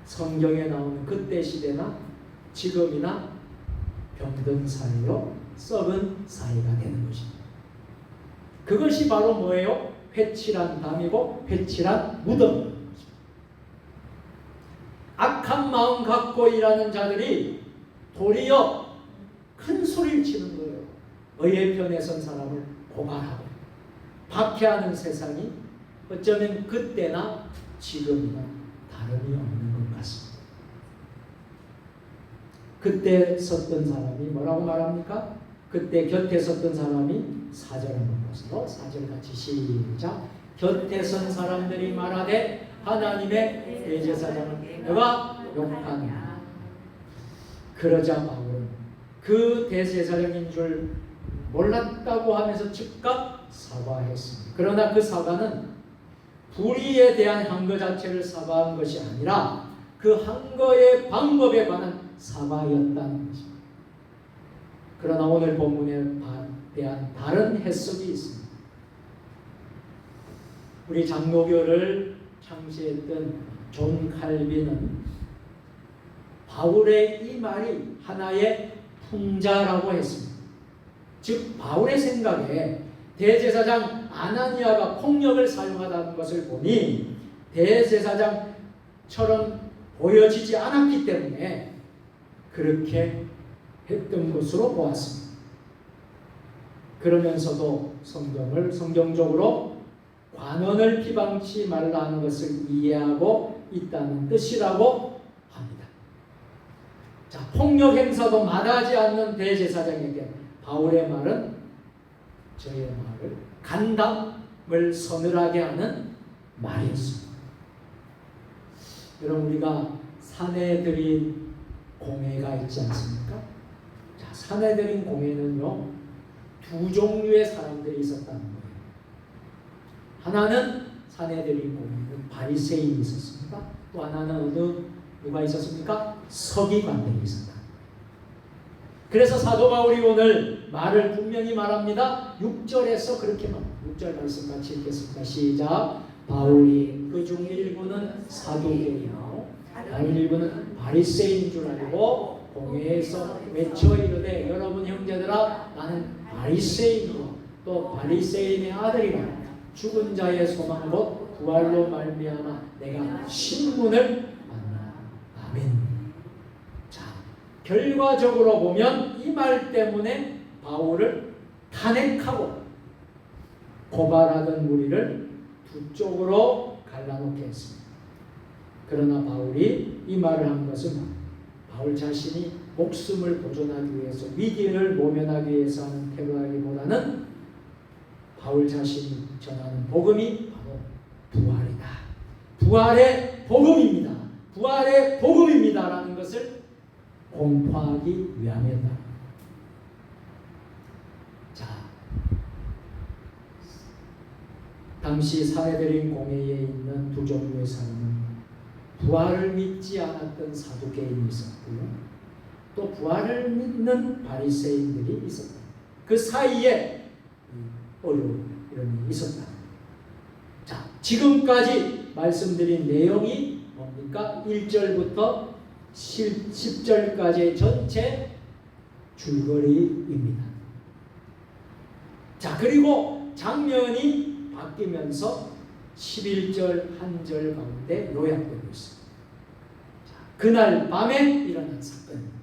성경에 나오는 그때 시대나 지금이나 병든 사회요, 썩은 사회가 되는 것입니다. 그것이 바로 뭐예요? 회칠한 담이고 회칠한 무덤입니다. 악한 마음 갖고 일하는 자들이 도리어 큰 소리를 치는 거예요. 의의 편에 선 사람을 고발하고 박해하는 세상이 어쩌면 그때나 지금이나 다름이 없는 것 같습니다. 그때 섰던 사람이 뭐라고 말합니까? 그때 곁에 섰던 사람이 4절 한번 보세요. 4절 같이 시작. 곁에 선 사람들이 말하되 하나님의 대제사장을 내가 욕하느냐. 그러자 바울은 그 대제사장인 줄 몰랐다고 하면서 즉각 사과했습니다. 그러나 그 사과는 불의에 대한 한 거 자체를 사과한 것이 아니라 그 한 거의 방법에 관한 사과였다는 것입니다. 그러나 오늘 본문에 대한 다른 해석이 있습니다. 우리 장로교를 창시했던 존 칼빈은 바울의 이 말이 하나의 풍자라고 했습니다. 즉 바울의 생각에 대제사장 아나니아가 폭력을 사용하다는 것을 보니 대제사장처럼 보여지지 않았기 때문에 그렇게 했던 것으로 보았습니다. 그러면서도 성경적으로 관원을 비방치 말라는 것을 이해하고 있다는 뜻이라고 합니다. 자, 폭력 행사도 마다하지 않는 대제사장에게 바울의 말은 저의 말을 간담을 서늘하게 하는 말이었습니다. 여러분, 우리가 사내들인 공회가 있지 않습니까? 자, 사내들인 공회는요, 두 종류의 사람들이 있었다는 거예요. 하나는 사내들인 공회는 바리새인이 있었습니다. 또 하나는 누가 있었습니까? 서기관들이 있었다. 그래서 사도 바울이 오늘 말을 분명히 말합니다. 6절에서 그렇게 말합니다. 6절 말씀 같이 읽겠습니다. 시작. 바울이 그중 일부는 사두개이요 다른 일부는 바리새인인 줄 알고 공회에서 외쳐 이르되 여러분 형제들아 나는 바리새인이요 또 바리새인의 아들이라 죽은 자의 소망 곧 부활로 말미암아 내가 신문을 만나. 아멘. 자, 결과적으로 보면 이 말 때문에 바울을 탄핵하고 고발하던 무리를 두 쪽으로 갈라놓게 했습니다. 그러나 바울이 이 말을 한 것은 바울 자신이 목숨을 보존하기 위해서 위기를 모면하기 위해서 하는 태도라기보다는 바울 자신이 전하는 복음이 바로 부활이다. 부활의 복음입니다. 부활의 복음입니다라는 것을 공포하기 위함이었다. 자, 당시 사내들인 공회에 있는 두 종류의 사람은 부활을 믿지 않았던 사두개인이 있었고요. 또 부활을 믿는 바리새인들이 있었다. 그 사이에 어려움 이런 일이 있었다. 자, 지금까지 말씀드린 내용이 뭡니까? 1절부터 10절까지의 전체 줄거리입니다. 자, 그리고 장면이 바뀌면서 11절 한 절 가운데 요약되고 있습니다. 자, 그날 밤에 일어난 사건입니다.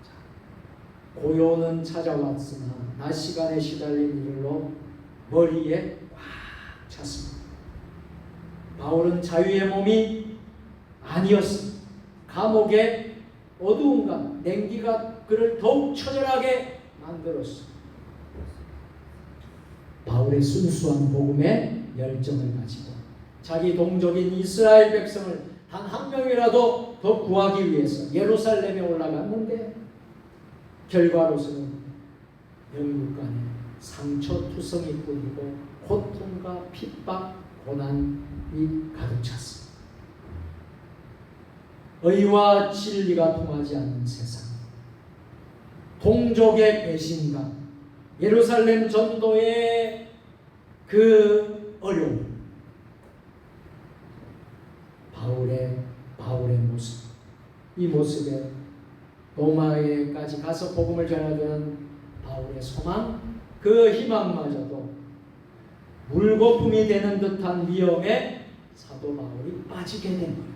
자, 고요는 찾아왔으나 낮 시간에 시달린 일로 머리에 꽉 찼습니다. 바울은 자유의 몸이 아니었습니다. 감옥의 어두움과 냉기가 그를 더욱 처절하게 만들었습니다. 바울의 순수한 복음에 열정을 가지고 자기 동족인 이스라엘 백성을 단 한 명이라도 더 구하기 위해서 예루살렘에 올라갔는데 결과로서는 영육간에 상처투성이 뿐이고 고통과 핍박, 고난이 가득 찼습니다. 의와 진리가 통하지 않는 세상, 동족의 배신감, 예루살렘 전도의 그 어려움, 바울의 모습, 이 모습에 로마에까지 가서 복음을 전하던 바울의 소망, 그 희망마저도 물거품이 되는 듯한 위험에 사도 바울이 빠지게 된 거예요.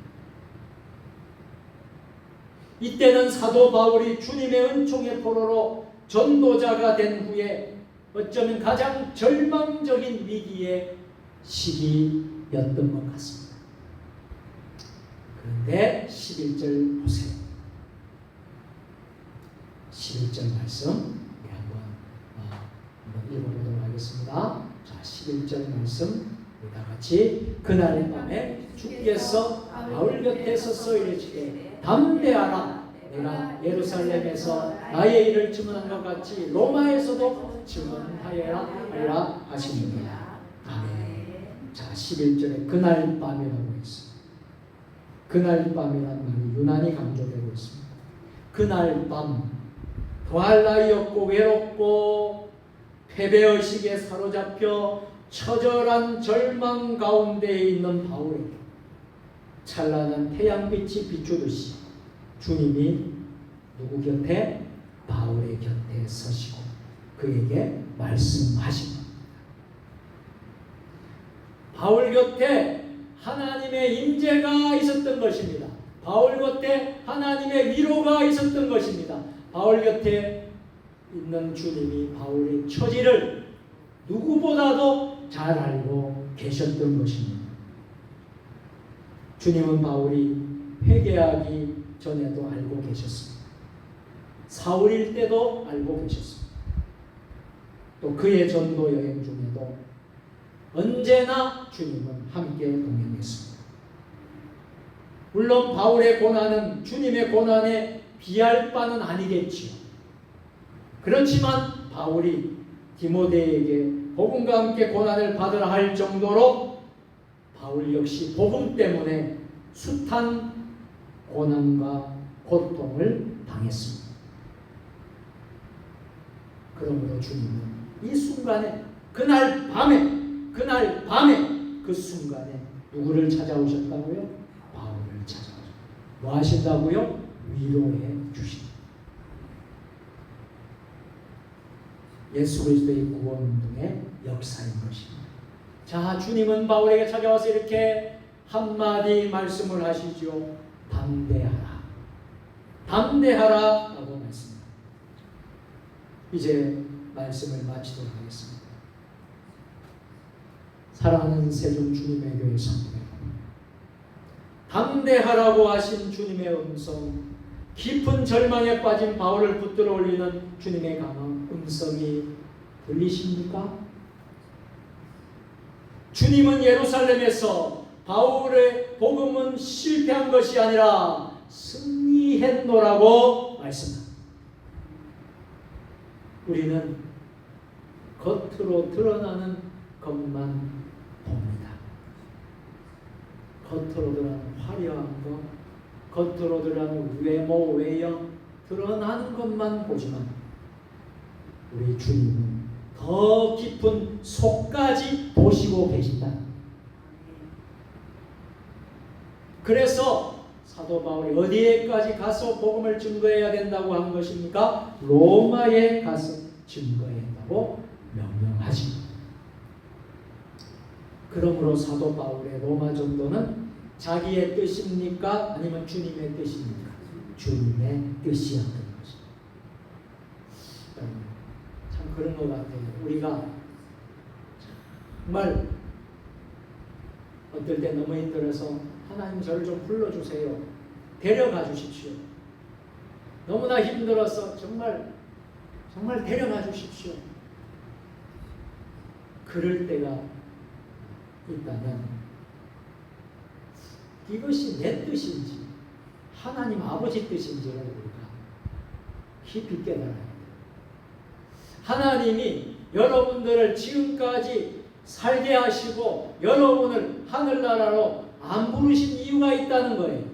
이때는 사도 바울이 주님의 은총의 포로로 전도자가 된 후에 어쩌면 가장 절망적인 위기의 시기였던 것 같습니다. 그런데 11절 보세요. 11절 말씀 우리 한번 읽어보도록 하겠습니다. 자, 11절 말씀 다 같이 그날의 밤에 주께서 바울 곁에 서서 이르시되 담대하라 내가 예루살렘에서 나의 일을 증언한 것 같이 로마에서도 증언하여야 하리라 하시니라. 아멘. 자, 11절에 그날 밤이라고 했습니다. 그날 밤이라는 말이 유난히 강조되고 있습니다. 그날 밤 더할 나위 없고 외롭고 패배의식에 사로잡혀 처절한 절망 가운데 있는 바울에게 찬란한 태양빛이 비추듯이 주님이 누구 곁에? 바울의 곁에 서시고 그에게 말씀하신 겁니다. 바울 곁에 하나님의 임재가 있었던 것입니다. 바울 곁에 하나님의 위로가 있었던 것입니다. 바울 곁에 있는 주님이 바울의 처지를 누구보다도 잘 알고 계셨던 것입니다. 주님은 바울이 회개하기 전에도 알고 계셨습니다. 사울일 때도 알고 계셨습니다. 또 그의 전도 여행 중에도 언제나 주님은 함께 동행했습니다. 물론 바울의 고난은 주님의 고난에 비할 바는 아니겠지요. 그렇지만 바울이 디모데에게 복음과 함께 고난을 받으라 할 정도로 바울 역시 복음 때문에 숱한 고난과 고통을 당했습니다. 그러므로 주님은 이 순간에 그날 밤에 그 순간에 누구를 찾아오셨다고요? 바울을 찾아오셨다. 뭐 하신다고요? 위로해 주신다. 예수 그리스도의 구원 운동의 역사인 것입니다. 자, 주님은 바울에게 찾아와서 이렇게 한마디 말씀을 하시죠. 담대하라. 담대하라 라고 말씀합니다. 이제 말씀을 마치도록 하겠습니다. 사랑하는 세종 주님의 교회 성도 여러분, 담대하라고 하신 주님의 음성, 깊은 절망에 빠진 바울을 붙들어 올리는 주님의 강한 음성이 들리십니까? 주님은 예루살렘에서 바울의 복음은 실패한 것이 아니라 승리했노라고 말씀합니다. 우리는 겉으로 드러나는 것만 봅니다. 겉으로 드러나는 화려한 것, 겉으로 드러나는 외모, 외형, 드러나는 것만 보지만 우리 주님은 더 깊은 속까지 보시고 계신다. 그래서 사도 바울이 어디에까지 가서 복음을 증거해야 된다고 한 것입니까? 로마에 가서 증거해야 한다고 명령하십니다. 그러므로 사도 바울의 로마 전도는 자기의 뜻입니까? 아니면 주님의 뜻입니까? 주님의 뜻이었던 것입니다. 참 그런 것 같아요. 우리가 정말 어떨 때 너무 힘들어서 하나님 저를 좀 불러주세요. 데려가 주십시오. 너무나 힘들어서 정말 데려가 주십시오. 그럴 때가 있다면 이것이 내 뜻인지 하나님 아버지 뜻인지를 우리가 깊이 깨달아야 돼요. 하나님이 여러분들을 지금까지 살게 하시고 여러분을 하늘나라로 안 부르신 이유가 있다는 거예요.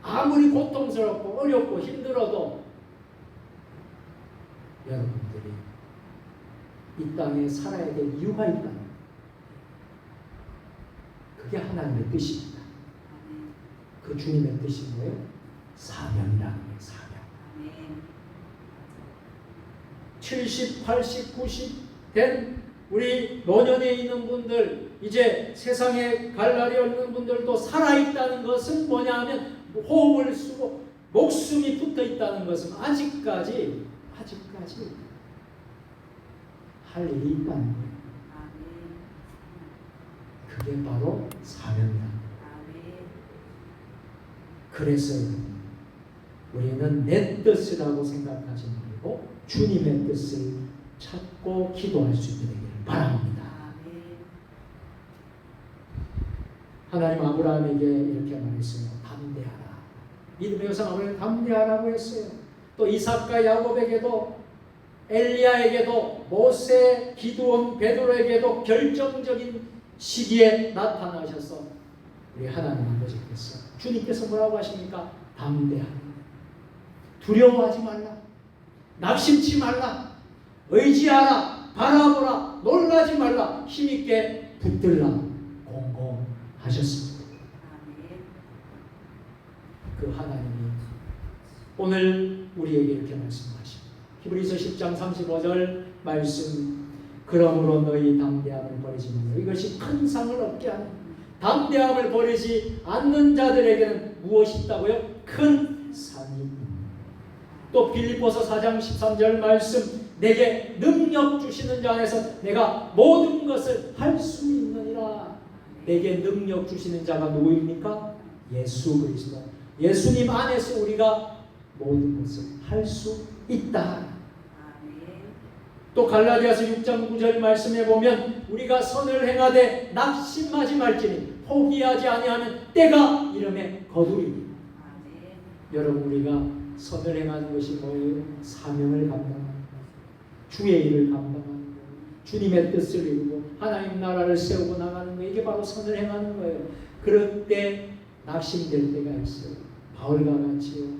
아무리 고통스럽고 어렵고 힘들어도 여러분들이 이 땅에 살아야 될 이유가 있다는 거예요. 그게 하나님의 뜻입니다. 그 주님의 뜻이 뭐예요? 사명이라는 거예요. 사명. 70, 80, 90 된 우리 노년에 있는 분들, 이제 세상에 갈 날이 없는 분들도 살아있다는 것은 뭐냐 하면 호흡을 쓰고 목숨이 붙어 있다는 것은 아직까지 할 일이 있다는 거예요. 그게 바로 사명이다. 그래서 우리는 내 뜻이라고 생각하지 말고 주님의 뜻을 찾고 기도할 수 있게 되기를 바랍니다. 하나님 아브라함에게 이렇게 말했어요. 담대하라. 믿음의 여성 아브라함에게 담대하라고 했어요. 또 이삭과 야곱에게도, 엘리야에게도, 모세, 기드온, 베드로에게도 결정적인 시기에 나타나셔서 우리 하나님 아버지께서, 주님께서 뭐라고 하십니까? 담대하라. 두려워하지 말라. 낙심치 말라. 의지하라. 바라보라. 놀라지 말라. 힘있게 붙들라. 공고하셨습니다. 그 하나님이 오늘 우리에게 이렇게 말씀하십니다. 히브리서 10장 35절 말씀, 그러므로 너희 담대함을 버리지 말라. 이것이 큰 상을 얻게 하는, 담대함을 버리지 않는 자들에게는 무엇이 있다고요? 큰 상이 있는. 또 빌립보서 4장 13절 말씀, 내게 능력 주시는 자 안에서 내가 모든 것을 할 수 있느니라. 내게 능력 주시는 자가 누구입니까? 예수 그리스도. 예수님 안에서 우리가 모든 것을 할 수 있다. 또 갈라디아서 6장 9절 말씀에 보면 우리가 선을 행하되 낙심하지 말지니 포기하지 아니하는 때가 이름에 거두리니. 여러분, 우리가 선을 행하는 것이 뭐예요? 사명을 감당하는 것, 주의 일을 감당하는 것, 주님의 뜻을 이루고 하나님 나라를 세우고 나가는 것, 이게 바로 선을 행하는 거예요. 그럴 때 낙심될 때가 있어요. 바울과 같이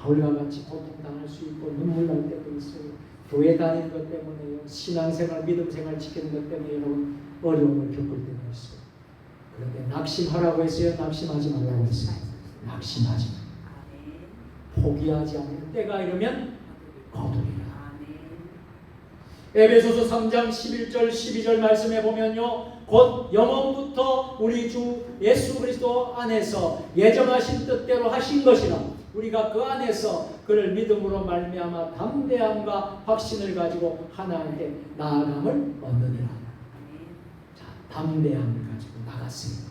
고통당할 수 있고 눈물 날 때도 있어요. 교회 다니는 것 때문에요. 신앙생활, 믿음생활 지키는 것 때문에 여러분 어려움을 겪을 때가 있어요. 그런데 낙심하라고 했어요? 낙심하지 말라고 했어요? 낙심하지 마. 포기하지 않는 때가 이르면 거두리라. 에베소서 3장 11절 12절 말씀에 보면요, 곧 영원부터 우리 주 예수 그리스도 안에서 예정하신 뜻대로 하신 것이라 우리가 그 안에서 그를 믿음으로 말미암아 담대함과 확신을 가지고 하나님께 나아감을 얻느니라. 자, 담대함을 가지고 나가세요.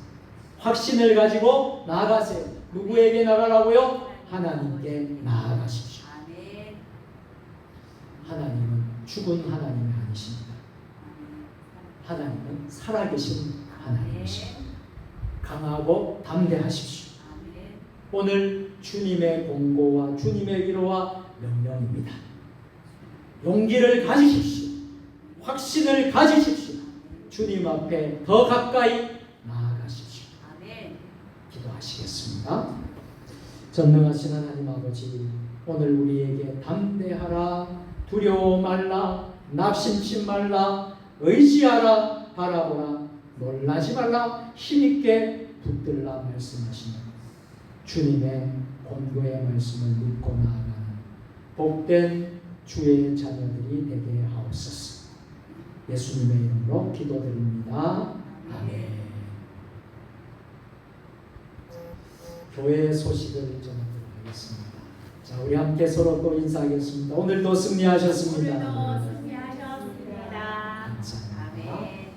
확신을 가지고 나가세요. 누구에게 나가라고요? 하나님께 나아가십시오. 하나님은 죽은 하나님이 아니십니다. 하나님은 살아계신 하나님이십니다. 강하고 담대하십시오. 오늘 주님의 공고와 주님의 위로와 명령입니다. 용기를 가지십시오. 확신을 가지십시오. 주님 앞에 더 가까이 나아가십시오. 기도하시겠습니다. 전능하신 하나님 아버지, 오늘 우리에게 담대하라, 두려워 말라, 낙심치 말라, 의지하라, 바라보라, 놀라지 말라, 힘있게 붙들라 말씀하시는 주님의 권고의 말씀을 믿고 나아가는 복된 주의 자녀들이 되게 하옵소서. 예수님의 이름으로 기도드립니다. 아멘. 교회의 소식을 전하도록 하겠습니다. 자, 우리 함께 서로 또 인사하겠습니다. 오늘도 승리하셨습니다. 감사합니다.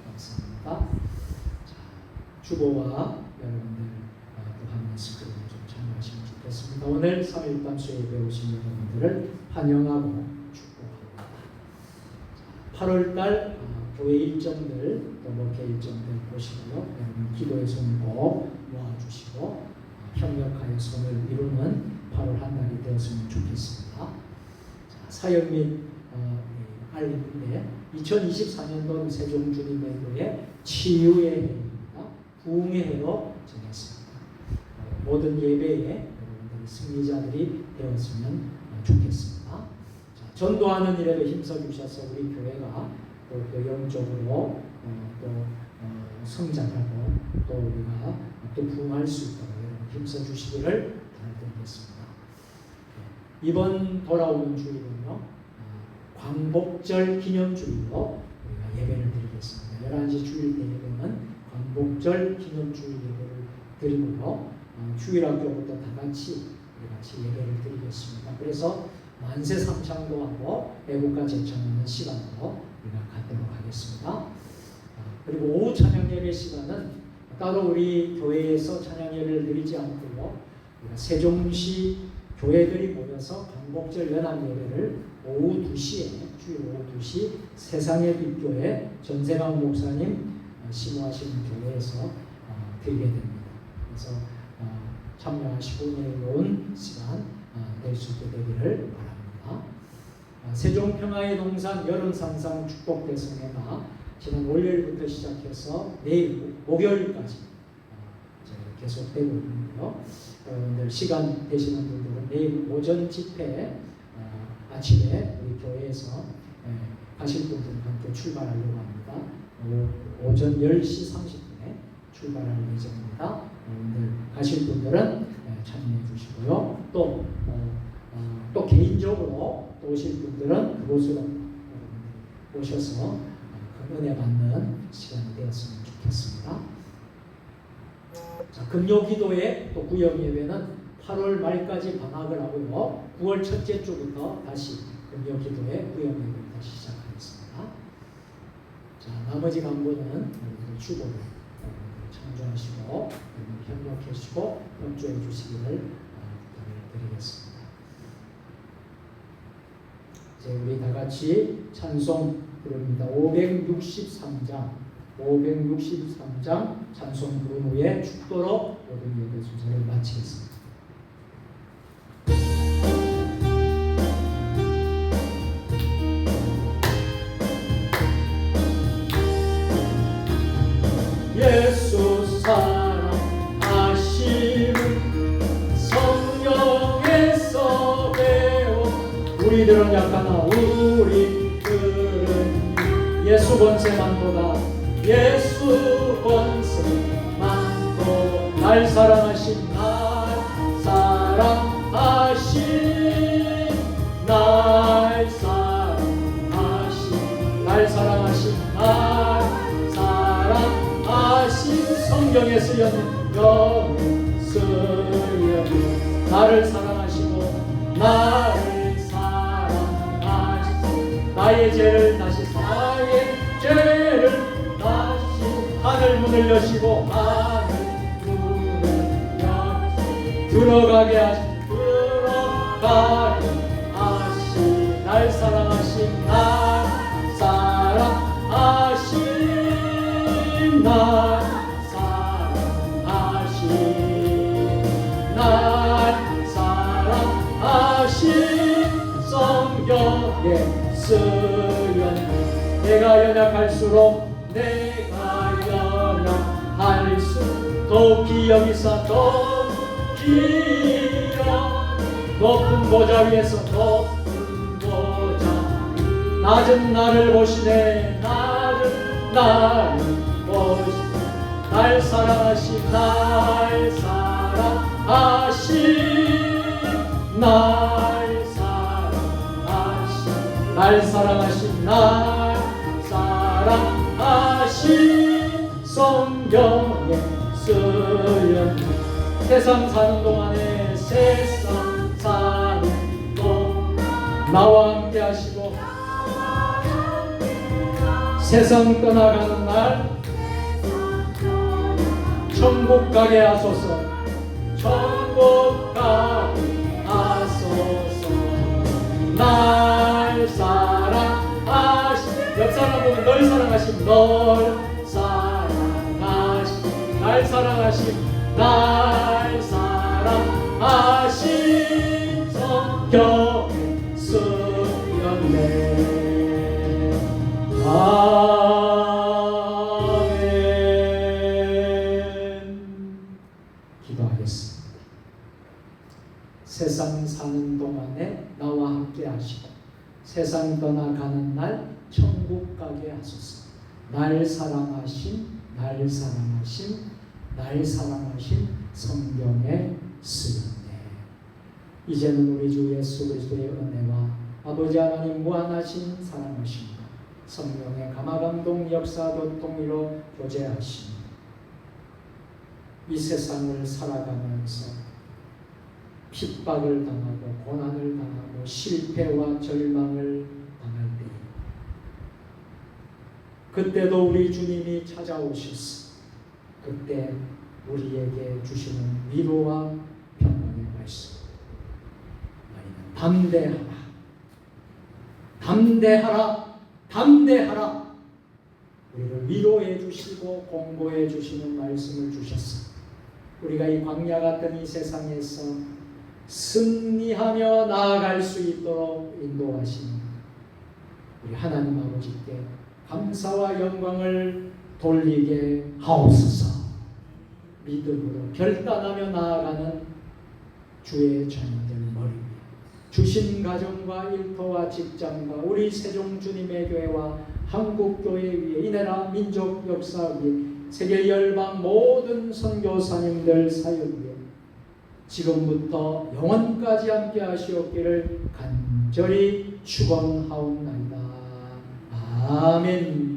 감사합니다. 자, 주보와 여러분들 또 한 말씀 좀 참여하시면 좋겠습니다. 오늘 3일 밤 수요일에 오신 여러분들을 환영하고 축복합니다. 8월달 교회 일정들 또 목회 일정들 보시고요. 여러분 기도의 손 꼭 모아주시고 협력하여 손을 이루는 8월 한 달이 되었으면 좋겠습니다. 자, 사역 및 알림인데 2024년도 세종주님의교회 치유의 해입니다. 부흥의 해로 정했습니다. 모든 예배에 여러분들이 승리자들이 되었으면 좋겠습니다. 자, 전도하는 일에 힘써주셔서 우리 교회가 또 영적으로 또 성장하고 또 우리가 또 부흥할 수 있도록 힘써주시기를 부탁드리겠습니다. 이번 돌아오는 주일은요, 광복절 기념주일로 우리가 예배를 드리겠습니다. 11시 주일 때 예배는 광복절 기념주일 예배를 드리고요, 주일학교부터 다 같이 예배를 드리겠습니다. 그래서 만세 삼창도 하고 애국가 제창하는 시간도 우리가 갖도록 하겠습니다. 그리고 오후 찬양 예배 시간은 따로 우리 교회에서 찬양 예배를 드리지 않고요, 우리가 세종시 교회들이 모여서 광복절 연합 예배를 오후 2시에 주일 오후 2시 세상의 빛교회 전세강 목사님 심호하시는 교회에서 드리게 됩니다. 그래서 참여하시고 은혜로운 시간 될 수 있게 되기를 바랍니다. 세종평화의 동산 여름상상 축복대성회가 지난 월요일부터 시작해서 내일 목요일까지 계속되고 있는데요. 여러분들 시간 되시는 분들은 내일 오전 집회 아침에 우리 교회에서 가실 분들은 함께 출발하려고 합니다. 오전 10시 30분에 출발할 예정입니다. 여러분들 가실 분들은 참여해 주시고요. 또 또 개인적으로 또 오실 분들은 그곳으로 오셔서 그 은혜 받는 시간이 되었으면 좋겠습니다. 자, 금요기도회 또 구역예배는 8월 말까지 방학을 하고요. 9월 첫째 주부터 다시 금요기도회 구역예배를 다시 시작하겠습니다. 자, 나머지 강부는 주보를 참조하시고 협력해 주시고 협조해 주시기를 부탁드리겠습니다. 이제 우리 다 같이 찬송 부릅니다. 563장 찬송 부른 후에 축도로 모든 예배 순서를 마치겠습니다. 예수 사랑하심은 성령에서 배워 우리들은 약하나 우리들은 예수 권세만도다 예수 권세만도 날 사랑하신 성경에 쓰였는 영을 쓰여 나를 사랑하시고 나를 사랑하시고 나의 죄를 다시 하늘 문을 여시고 하늘 문을 여시 들어가게 하시 날 사랑하신 성경에 쓰였네 내가 연약할수록 더 기여기사 더 기여 높은 보좌 위에서 높은 보좌 낮은 나를 보시네 낮은 나를 보시네 날 사랑하신 성경에 쓰였네 세상 사는 동안에 나와 함께 하시고 세상 떠나가는 날 천국 가게 하소서 천국 가게 하소서 날 사랑하신 옆 사람 보면 널 사랑하신 날 사랑하신 성경에 쓰였네 아멘. 기도하겠습니다. 세상 사는 동안에 나와 함께 하시고 세상 떠나가는 날 천국 가게 하소서. 날 사랑하신 성경에 쓰였네. 이제는 우리 주 예수 그리스도의 은혜와 아버지 하나님 무한하신 사랑하심과 성령의 감화감동 역사 교통으로 교제하심 이 세상을 살아가면서 핍박을 당하고 고난을 당하고 실패와 절망을 당할 때 그때도 우리 주님이 찾아오셨어. 그때 우리에게 주시는 위로와 평안의 말씀 담대하라 우리를 위로해 주시고 공고해 주시는 말씀을 주셨어. 우리가 이 광야 같은 이 세상에서 승리하며 나아갈 수 있도록 인도하신 우리 하나님 아버지께 감사와 영광을 돌리게 하옵소서. 믿음으로 결단하며 나아가는 주의 자녀들 머리 위에 주신 가정과 일터와 직장과 우리 세종 주님의 교회와 한국교회 위에 이 나라 민족 역사 위에 세계 열방 모든 선교사님들 사역 위에 지금부터 영원까지 함께 하시옵기를 간절히 축원하옵나이다. 아멘.